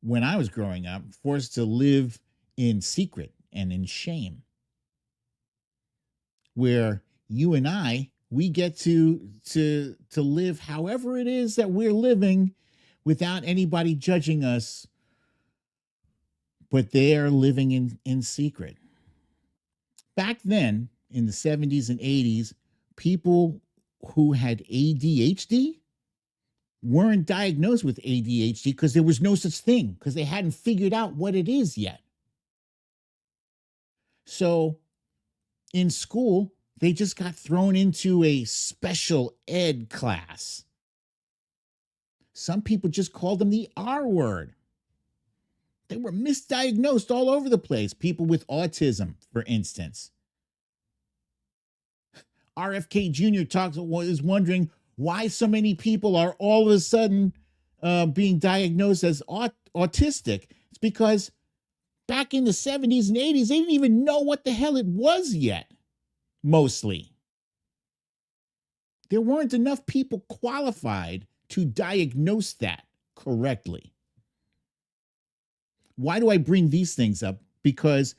when I was growing up, forced to live in secret and in shame. Where you and we get to live however it is that we're living without anybody judging us, but they are living in secret. Back then, in the 70s and 80s, people who had ADHD weren't diagnosed with ADHD because there was no such thing, because they hadn't figured out what it is yet. So in school, they just got thrown into a special ed class. Some people just called them the R word. They were misdiagnosed all over the place. People with autism, for instance. RFK Jr. is wondering why so many people are all of a sudden being diagnosed as autistic. It's because back in the 70s and 80s, they didn't even know what the hell it was yet, mostly. There weren't enough people qualified to diagnose that correctly. Why do I bring these things up? Because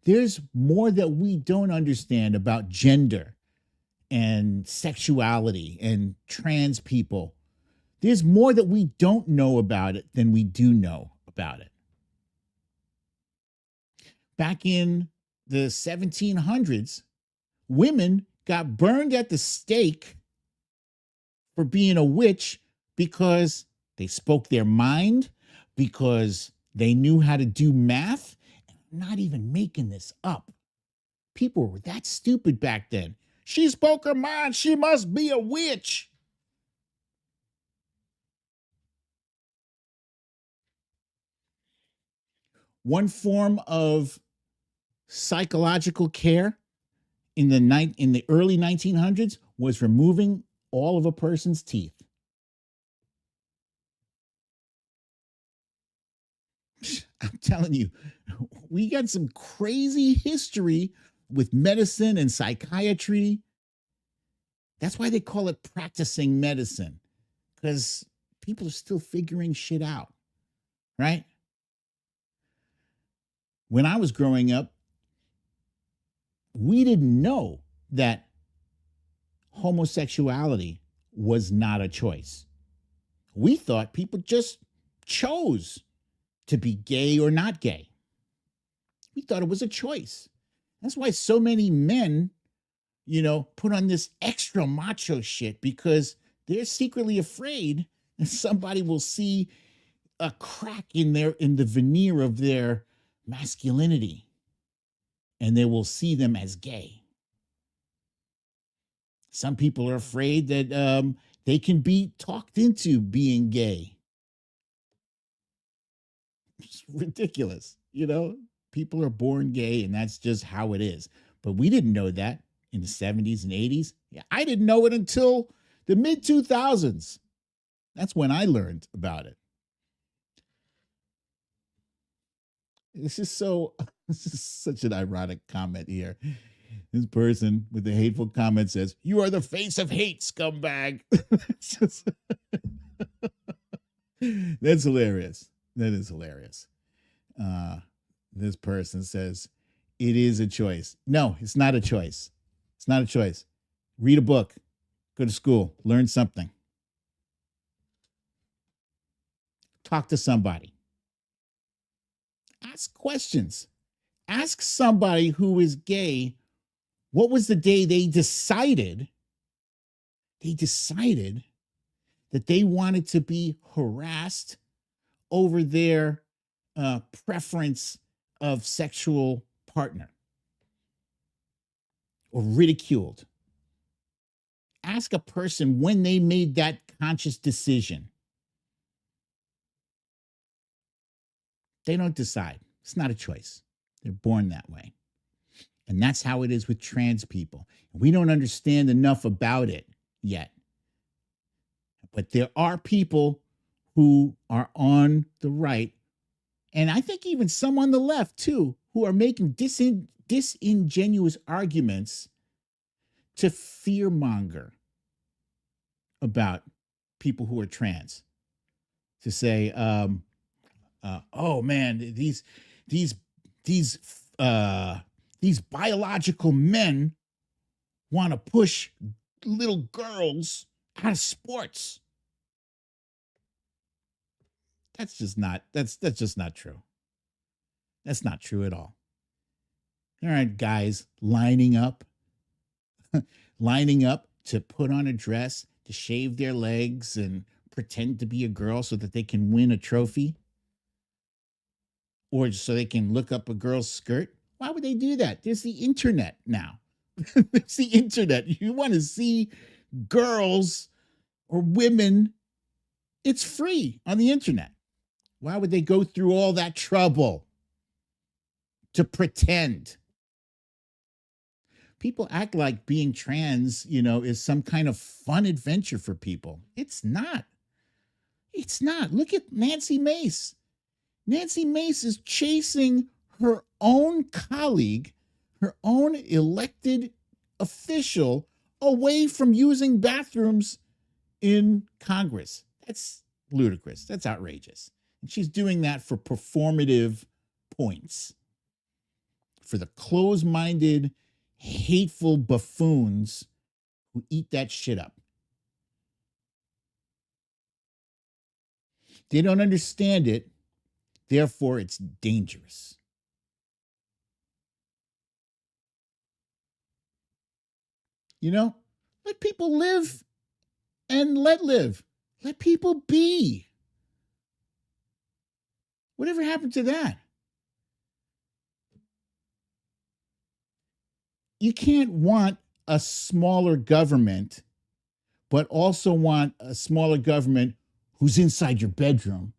there's more that we don't understand about gender and sexuality and trans people. There's more that we don't know about it than we do know about it. Back in the 1700s, women got burned at the stake for being a witch because they spoke their mind, because they knew how to do math. I'm not even making this up. People were that stupid back then. She spoke her mind. She must be a witch. One form of psychological care in the early 1900s was removing all of a person's teeth. I'm telling you, we got some crazy history with medicine and psychiatry. That's why they call it practicing medicine, because people are still figuring shit out, right? When I was growing up, we didn't know that homosexuality was not a choice. We thought people just chose to be gay or not gay. We thought it was a choice. That's why so many men, put on this extra macho shit, because they're secretly afraid that somebody will see a crack in the veneer of their masculinity, and they will see them as gay. Some people are afraid that they can be talked into being gay. It's ridiculous, People are born gay, and that's just how it is. But we didn't know that in the 70s and 80s. Yeah, I didn't know it until the mid-2000s. That's when I learned about it. This is such an ironic comment here. This person with the hateful comment says, "You are the face of hate, scumbag." That's hilarious. That is hilarious. This person says, "It is a choice." No, it's not a choice. It's not a choice. Read a book, go to school, learn something. Talk to somebody. Ask questions. Ask somebody who is gay what was the day they decided that they wanted to be harassed over their preference of sexual partner or ridiculed. Ask a person when they made that conscious decision. They don't decide. It's not a choice. They're born that way. And that's how it is with trans people. We don't understand enough about it yet. But there are people who are on the right, and I think even some on the left too, who are making disingenuous arguments to fearmonger about people who are trans. To say, oh man, these biological men want to push little girls out of sports. That's just not true. That's not true at all. There aren't guys lining up to put on a dress, to shave their legs and pretend to be a girl so that they can win a trophy, or so they can look up a girl's skirt. Why would they do that? There's the internet now. There's the internet. You want to see girls or women, it's free on the internet. Why would they go through all that trouble to pretend? People act like being trans, is some kind of fun adventure for people. It's not. It's not. Look at Nancy Mace. Nancy Mace is chasing her own colleague, her own elected official, away from using bathrooms in Congress. That's ludicrous. That's outrageous. And she's doing that for performative points. For the close-minded, hateful buffoons who eat that shit up. They don't understand it. Therefore, it's dangerous. Let people live and let live. Let people be. Whatever happened to that? You can't want a smaller government, but also want a smaller government who's inside your bedroom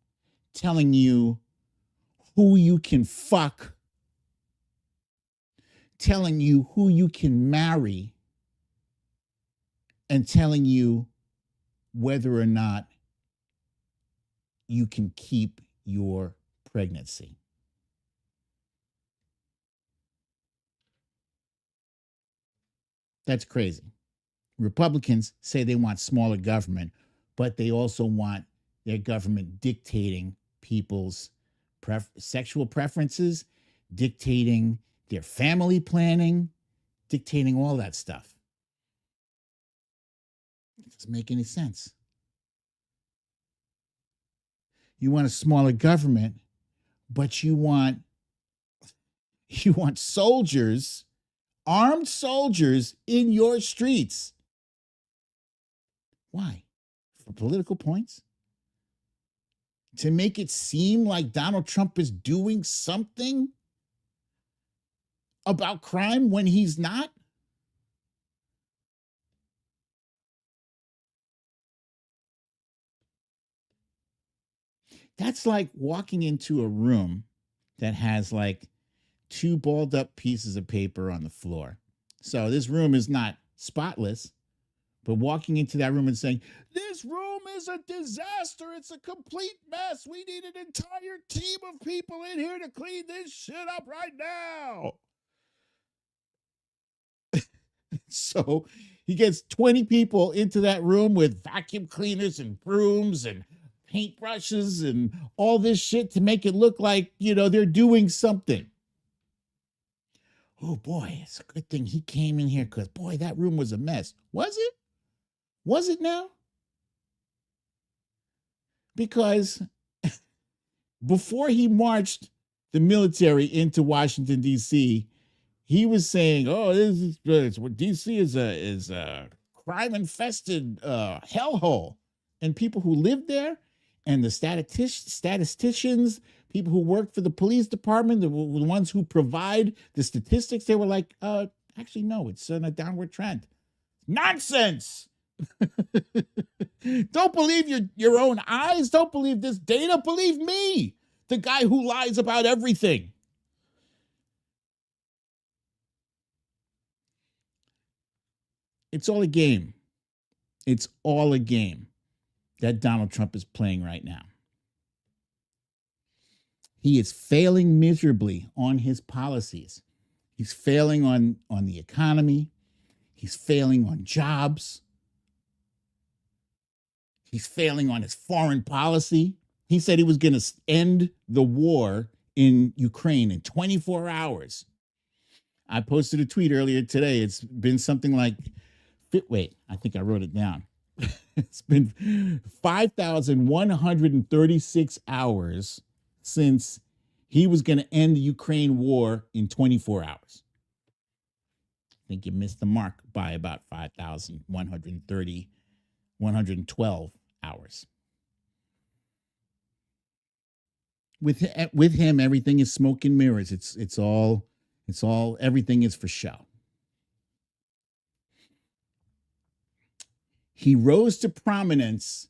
telling you who you can fuck, telling you who you can marry, and telling you whether or not you can keep your pregnancy. That's crazy. Republicans say they want smaller government, but they also want their government dictating people's sexual preferences, dictating their family planning, dictating all that stuff. It doesn't make any sense. You want a smaller government, but you want soldiers, armed soldiers in your streets. Why? For political points? To make it seem like Donald Trump is doing something about crime when he's not? That's like walking into a room that has like two balled up pieces of paper on the floor. So this room is not spotless, but walking into that room and saying, this room is a disaster. It's a complete mess. We need an entire team of people in here to clean this shit up right now. So he gets 20 people into that room with vacuum cleaners and brooms and paintbrushes and all this shit to make it look like, they're doing something. Oh boy, it's a good thing he came in here because, boy, that room was a mess. Was it? Was it now? Because before he marched the military into Washington, D.C., he was saying, "Oh, this is what D.C. is a crime-infested hellhole," and people who live there, and the statisticians, people who work for the police department, the ones who provide the statistics, they were like, "Actually, no, it's on a downward trend." Nonsense! Don't believe your own eyes. Don't believe this data. Believe me, the guy who lies about everything. It's all a game. It's all a game that Donald Trump is playing right now. He is failing miserably on his policies. He's failing on the economy. He's failing on jobs. He's failing on his foreign policy. He said he was going to end the war in Ukraine in 24 hours. I posted a tweet earlier today. It's been something like, wait, I think I wrote it down. It's been 5,136 hours since he was going to end the Ukraine war in 24 hours. I think you missed the mark by about 112 hours. With him, everything is smoke and mirrors. It's all everything is for show. He rose to prominence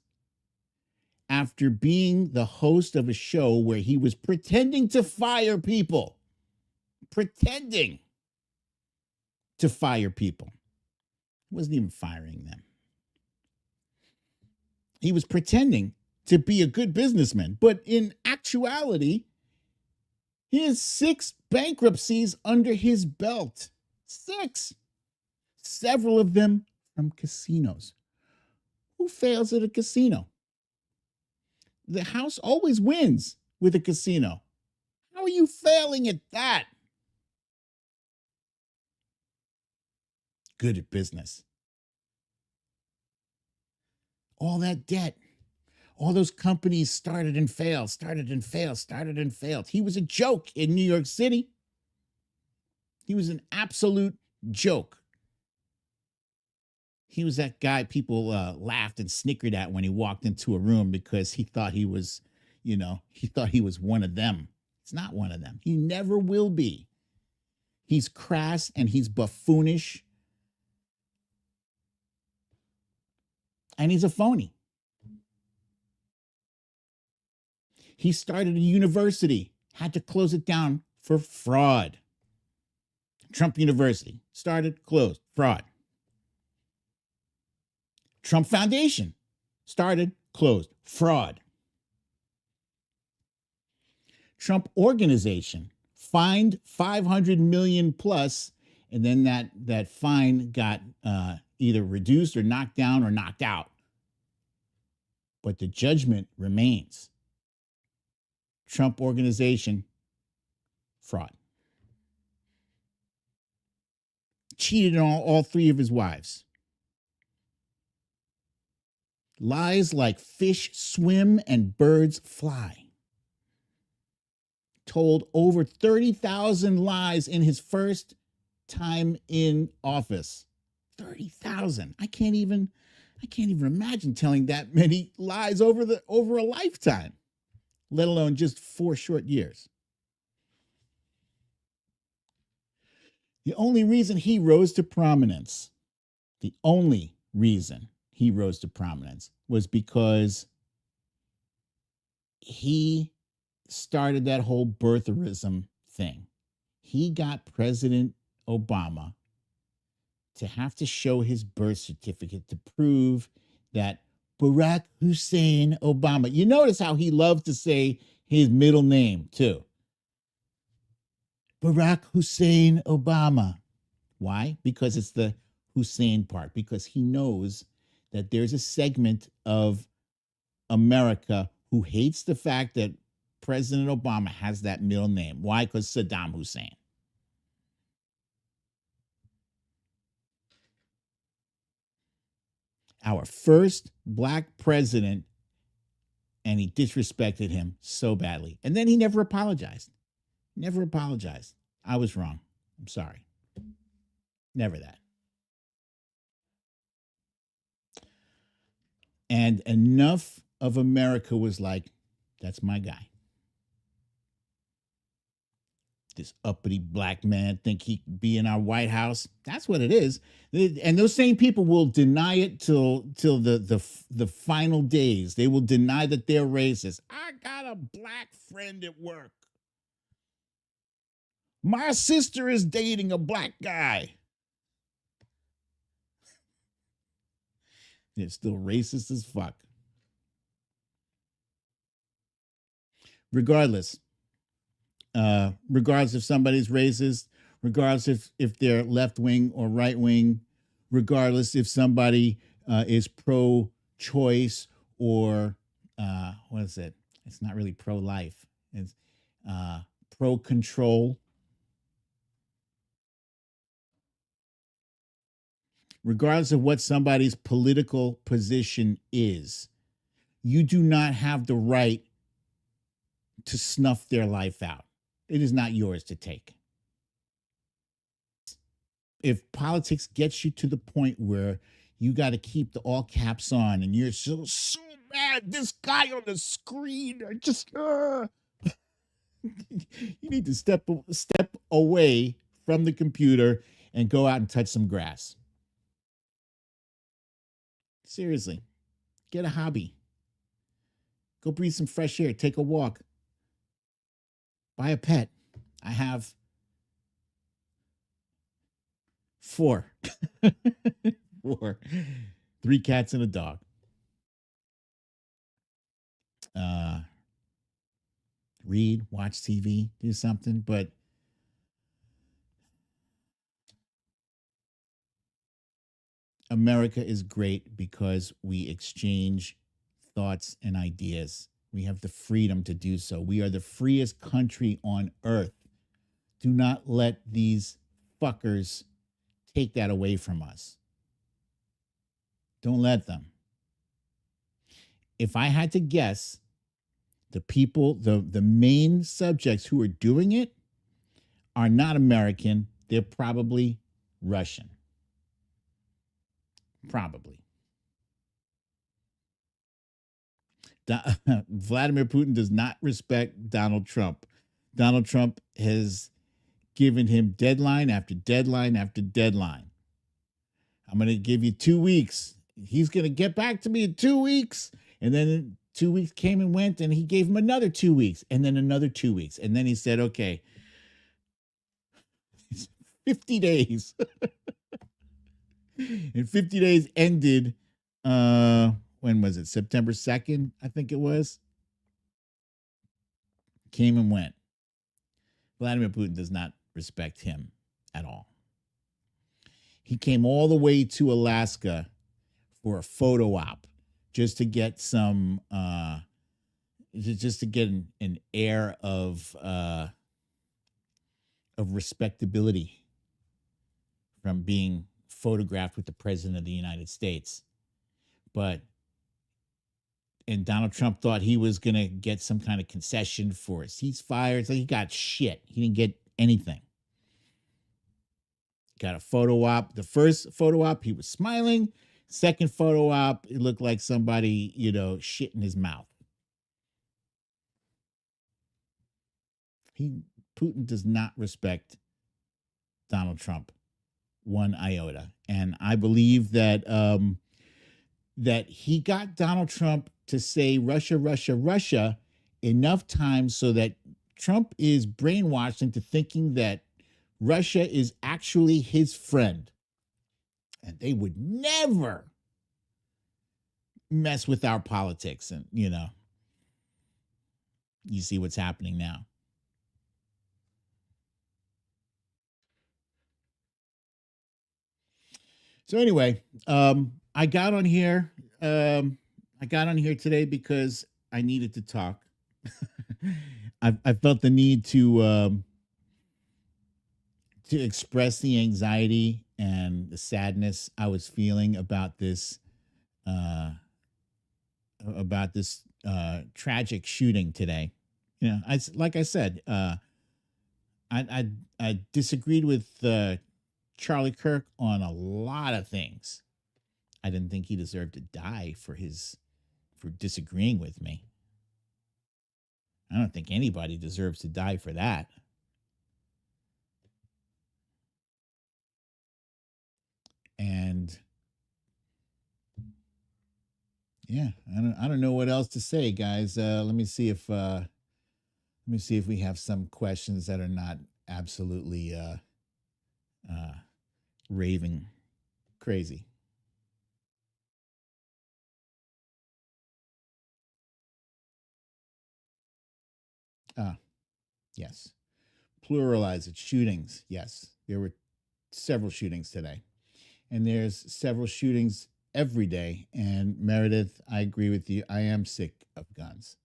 after being the host of a show where he was pretending to fire people. Pretending to fire people. He wasn't even firing them. He was pretending to be a good businessman, but in actuality, he has 6 bankruptcies under his belt. 6. Several of them from casinos. Who fails at a casino? The house always wins with a casino. How are you failing at that? Good at business. All that debt. All those companies started and failed. He was a joke in New York City. He was an absolute joke. He was that guy people laughed and snickered at when he walked into a room because he thought he was, he thought he was one of them. He's not one of them. He never will be. He's crass and he's buffoonish. And he's a phony. He started a university, had to close it down for fraud. Trump University, started, closed, fraud. Trump Foundation, started, closed, fraud. Trump Organization, fined 500 million plus, and then that fine got either reduced or knocked down or knocked out. But the judgment remains. Trump Organization, fraud. Cheated on all 3 of his wives. Lies like fish swim and birds fly. Told over 30,000 lies in his first time in office. 30,000. I can't even imagine telling that many lies over a lifetime, let alone just 4 short years. The only reason he rose to prominence, was because he started that whole birtherism thing. He got President Obama to have to show his birth certificate to prove that Barack Hussein Obama. You notice how he loved to say his middle name too. Barack Hussein Obama. Why? Because it's the Hussein part, because he knows that there's a segment of America who hates the fact that President Obama has that middle name. Why? Because Saddam Hussein. Our first Black president and he disrespected him so badly. And then he never apologized. Never apologized. I was wrong. I'm sorry. Never that. And enough of America was like, that's my guy. This uppity black man think he could be in our White House. That's what it is. And those same people will deny it till the final days. They will deny that they're racist. I got a black friend at work. My sister is dating a black guy. They're still racist as fuck. Regardless if somebody's racist, regardless if they're left wing or right wing, regardless if somebody is pro choice or what is it? It's not really pro life. It's pro control. Regardless of what somebody's political position is, you do not have the right to snuff their life out. It is not yours to take. If politics gets you to the point where you got to keep the all caps on and you're so mad, this guy on the screen, I just you need to step away from the computer and go out and touch some grass. Seriously, get a hobby. Go breathe some fresh air, take a walk. Buy a pet. I have 4. 4. 3 cats and a dog. Read, watch TV, do something. But America is great because we exchange thoughts and ideas. We have the freedom to do so. We are the freest country on earth. Do not let these fuckers take that away from us. Don't let them. If I had to guess, the people, the main subjects who are doing it are not American. They're probably Russian. Probably. Vladimir Putin does not respect Donald Trump. Donald Trump has given him deadline after deadline after deadline. I'm going to give you 2 weeks. He's going to get back to me in 2 weeks. And then 2 weeks came and went, and he gave him another 2 weeks, and then another 2 weeks. And then he said, okay, 50 days. And 50 days ended, when was it? September 2nd, I think it was. Came and went. Vladimir Putin does not respect him at all. He came all the way to Alaska for a photo op just to get some, just to get an air of respectability from being photographed with the president of the United States. And Donald Trump thought he was going to get some kind of concession for a ceasefire. So he got shit. He didn't get anything. Got a photo op. The first photo op, he was smiling. Second photo op, it looked like somebody, shit in his mouth. Putin does not respect Donald Trump one iota. And I believe that that he got Donald Trump to say Russia, Russia, Russia enough times so that Trump is brainwashed into thinking that Russia is actually his friend. And they would never mess with our politics. And, you see what's happening now. So anyway, I got on here. I got on here today because I needed to talk. I felt the need to express the anxiety and the sadness I was feeling about this about this tragic shooting today. You know, like I said, I disagreed with Charlie Kirk on a lot of things. I didn't think he deserved to die for disagreeing with me. I don't think anybody deserves to die for that. And yeah, I don't know what else to say, guys. Let me see if we have some questions that are not absolutely uh, raving crazy. Ah, yes. Pluralize it. Shootings. Yes, there were several shootings today, and there's several shootings every day. And Meredith, I agree with you. I am sick of guns.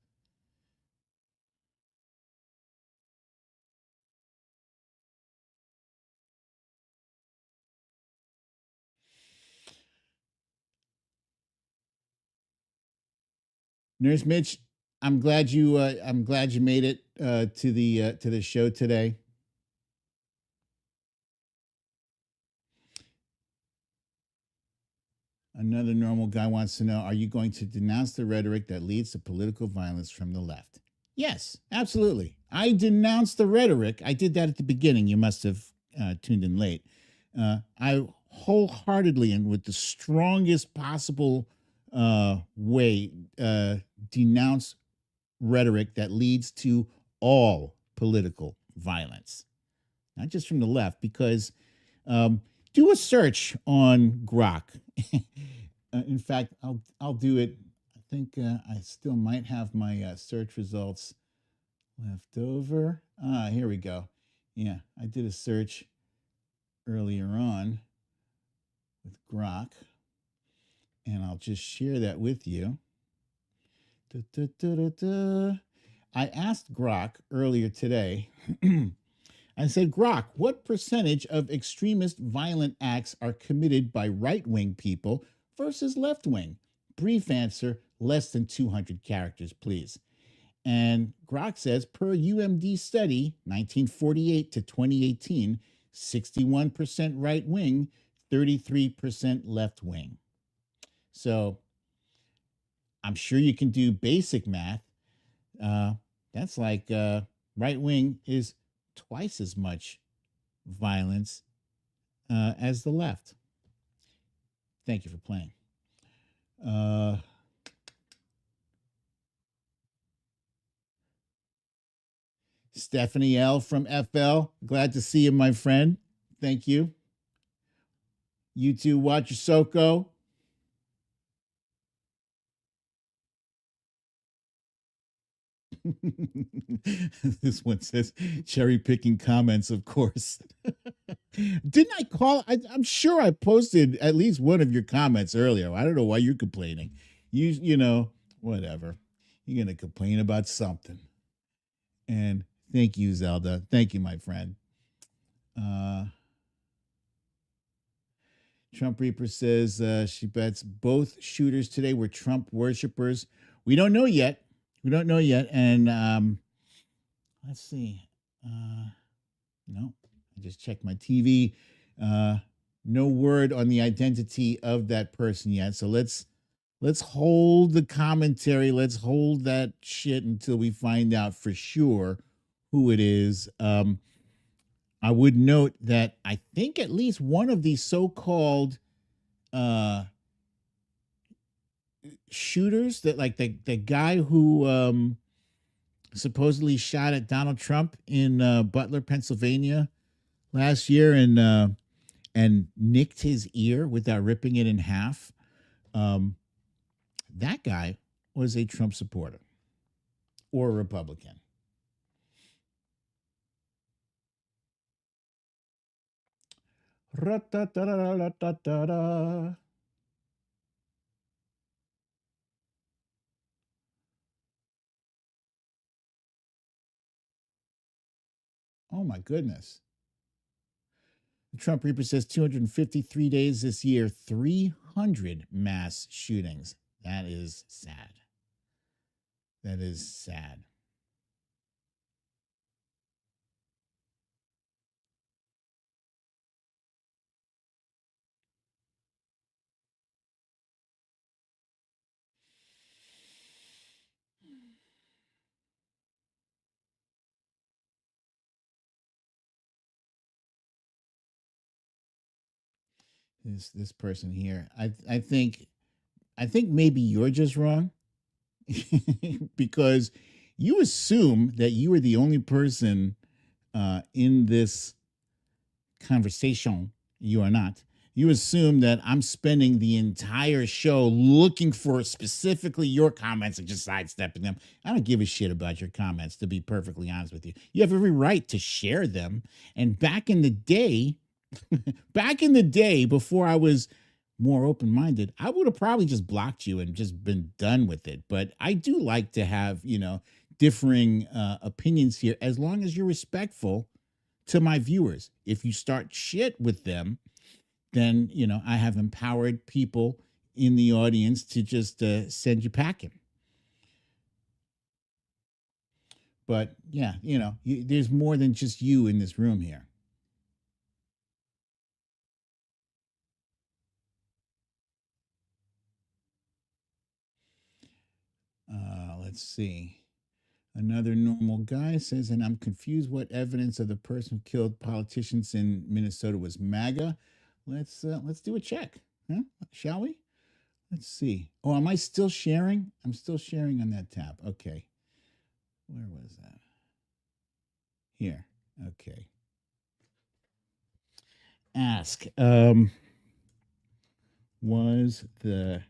Nurse Mitch, I'm glad you made it to the show today. Another normal guy wants to know, are you going to denounce the rhetoric that leads to political violence from the left? Yes, absolutely. I denounce the rhetoric. I did that at the beginning. You must have tuned in late. I wholeheartedly and with the strongest possible way denounce rhetoric that leads to all political violence, not just from the left, because um, do a search on Grok. In fact, I'll do it. I think I still might have my search results left over. Here we go. Yeah, I did a search earlier on with Grok, and I'll just share that with you. Da, da, da, da, da. I asked Grok earlier today. I said, Grok, what percentage of extremist violent acts are committed by right wing people versus left wing? Brief answer, less than 200 characters, please. And Grok says, per UMD study, 1948 to 2018, 61% right wing, 33% left wing. So I'm sure you can do basic math. Uh, that's like right wing is twice as much violence as the left. Thank you for playing. Uh, Stephanie L from FL, glad to see you, my friend. Thank you. You too, watch your Soko. This one says cherry picking comments, of course. Didn't I call? I'm sure I posted at least one of your comments earlier. I don't know why you're complaining. You know, whatever. You're gonna complain about something. And thank you, Zelda. Thank you, my friend. Uh, Trump Reaper says she bets both shooters today were Trump worshippers. We don't know yet. We don't know yet. And let's see. No, I just checked my TV. Uh, no word on the identity of that person yet. So let's hold the commentary. Let's hold that shit until we find out for sure who it is. I would note that I think at least one of these so-called uh, shooters, that like the guy who supposedly shot at Donald Trump in Butler, Pennsylvania last year, and nicked his ear without ripping it in half. Um, that guy was a Trump supporter or a Republican. Oh my goodness. The Trump Reaper says 253 days this year, 300 mass shootings. That is sad. That is sad. This person here. I think maybe you're just wrong because you assume that you are the only person in this conversation. You are not. You assume that I'm spending the entire show looking for specifically your comments and just sidestepping them. I don't give a shit about your comments, to be perfectly honest with you. You have every right to share them. And back in the day, before I was more open minded, I would have probably just blocked you and just been done with it. But I do like to have, differing opinions here as long as you're respectful to my viewers. If you start shit with them, then, I have empowered people in the audience to just send you packing. But yeah, there's more than just you in this room here. Let's see. Another normal guy says, and I'm confused what evidence of the person who killed politicians in Minnesota was MAGA. Let's do a check. Huh? Shall we? Let's see. Oh, am I still sharing? I'm still sharing on that tab. Okay. Where was that? Here. Okay. Ask. Was the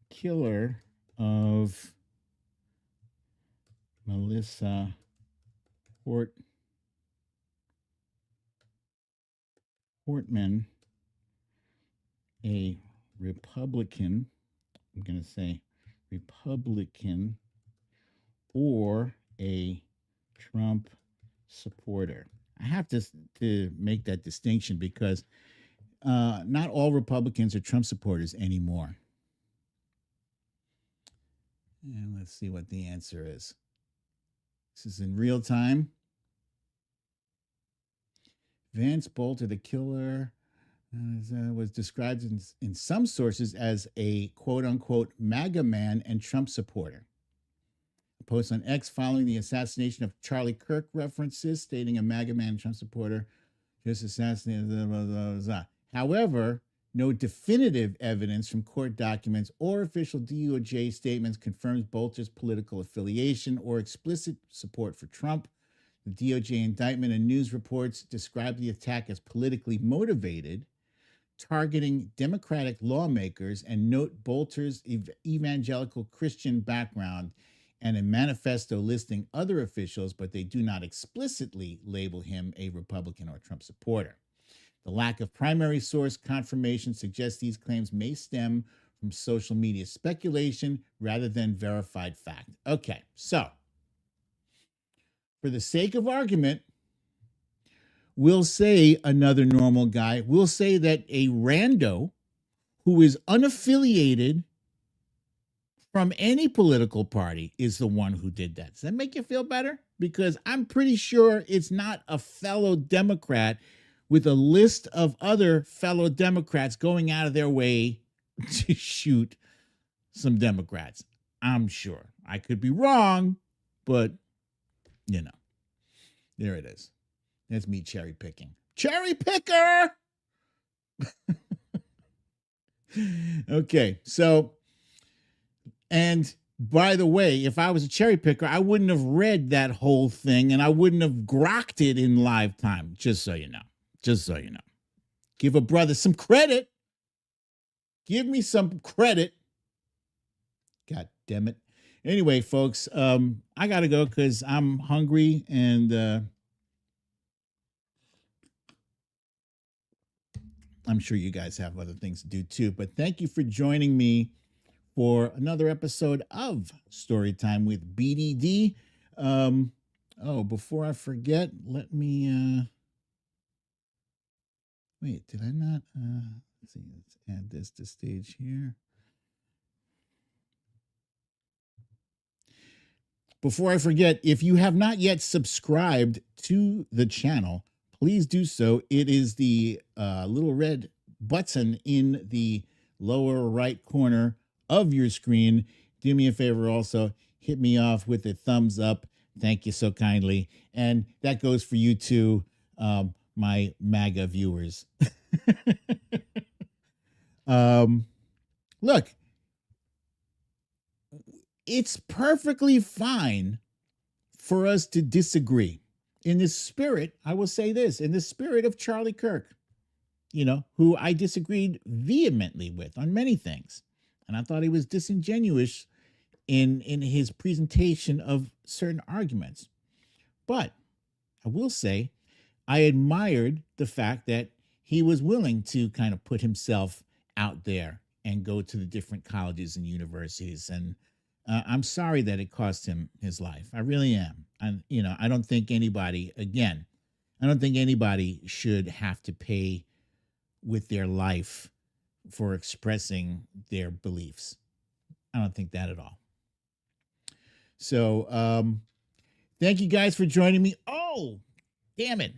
killer of Melissa Portman a Republican? I'm going to say Republican or a Trump supporter. I have to make that distinction because not all Republicans are Trump supporters anymore. And let's see what the answer is. This is in real time. Vance Bolter, the killer, was described in some sources as a quote unquote MAGA man and Trump supporter. A post on X following the assassination of Charlie Kirk references stating a MAGA man and Trump supporter just assassinated. Blah, blah, blah, blah. However, no definitive evidence from court documents or official DOJ statements confirms Bolter's political affiliation or explicit support for Trump. The DOJ indictment and news reports describe the attack as politically motivated, targeting Democratic lawmakers, and note Bolter's evangelical Christian background and a manifesto listing other officials, but they do not explicitly label him a Republican or Trump supporter. The lack of primary source confirmation suggests these claims may stem from social media speculation rather than verified fact. Okay, so for the sake of argument, we'll say another normal guy. We'll say that a rando who is unaffiliated from any political party is the one who did that. Does that make you feel better? Because I'm pretty sure it's not a fellow Democrat with a list of other fellow Democrats going out of their way to shoot some Democrats. I'm sure. I could be wrong, but there it is. That's me cherry picking. Cherry picker! Okay, so, and by the way, if I was a cherry picker, I wouldn't have read that whole thing and I wouldn't have grokked it in live time, just so you know. Just so you know. Give a brother some credit. Give me some credit. God damn it. Anyway, folks, I got to go because I'm hungry and I'm sure you guys have other things to do too. But thank you for joining me for another episode of Storytime with BDD. Before I forget, let me wait, did I not let's see, let's add this to stage here. Before I forget, if you have not yet subscribed to the channel, please do so. It is the little red button in the lower right corner of your screen. Do me a favor also, hit me off with a thumbs up. Thank you so kindly. And that goes for you too, my MAGA viewers. Look, it's perfectly fine for us to disagree. In the spirit, I will say this, in the spirit of Charlie Kirk, who I disagreed vehemently with on many things. And I thought he was disingenuous in his presentation of certain arguments. But I will say, I admired the fact that he was willing to kind of put himself out there and go to the different colleges and universities. And I'm sorry that it cost him his life. I really am. And, I don't think anybody, again, I don't think anybody should have to pay with their life for expressing their beliefs. I don't think that at all. So, thank you guys for joining me. Oh, damn it.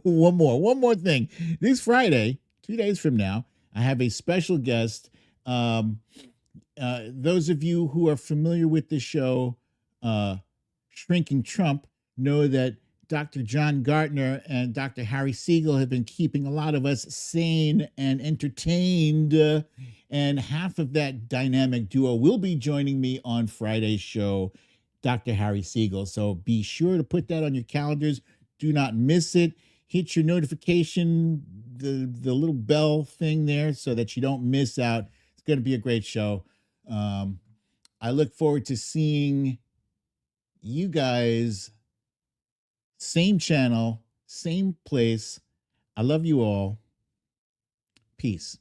One more thing. This Friday, 2 days from now, I have a special guest. Those of you who are familiar with the show, Shrinking Trump, know that Dr. John Gartner and Dr. Harry Siegel have been keeping a lot of us sane and entertained. And half of that dynamic duo will be joining me on Friday's show, Dr. Harry Siegel. So be sure to put that on your calendars. Do not miss it. Hit your notification, the little bell thing there so that you don't miss out. It's going to be a great show. I look forward to seeing you guys. Same channel, same place. I love you all. Peace.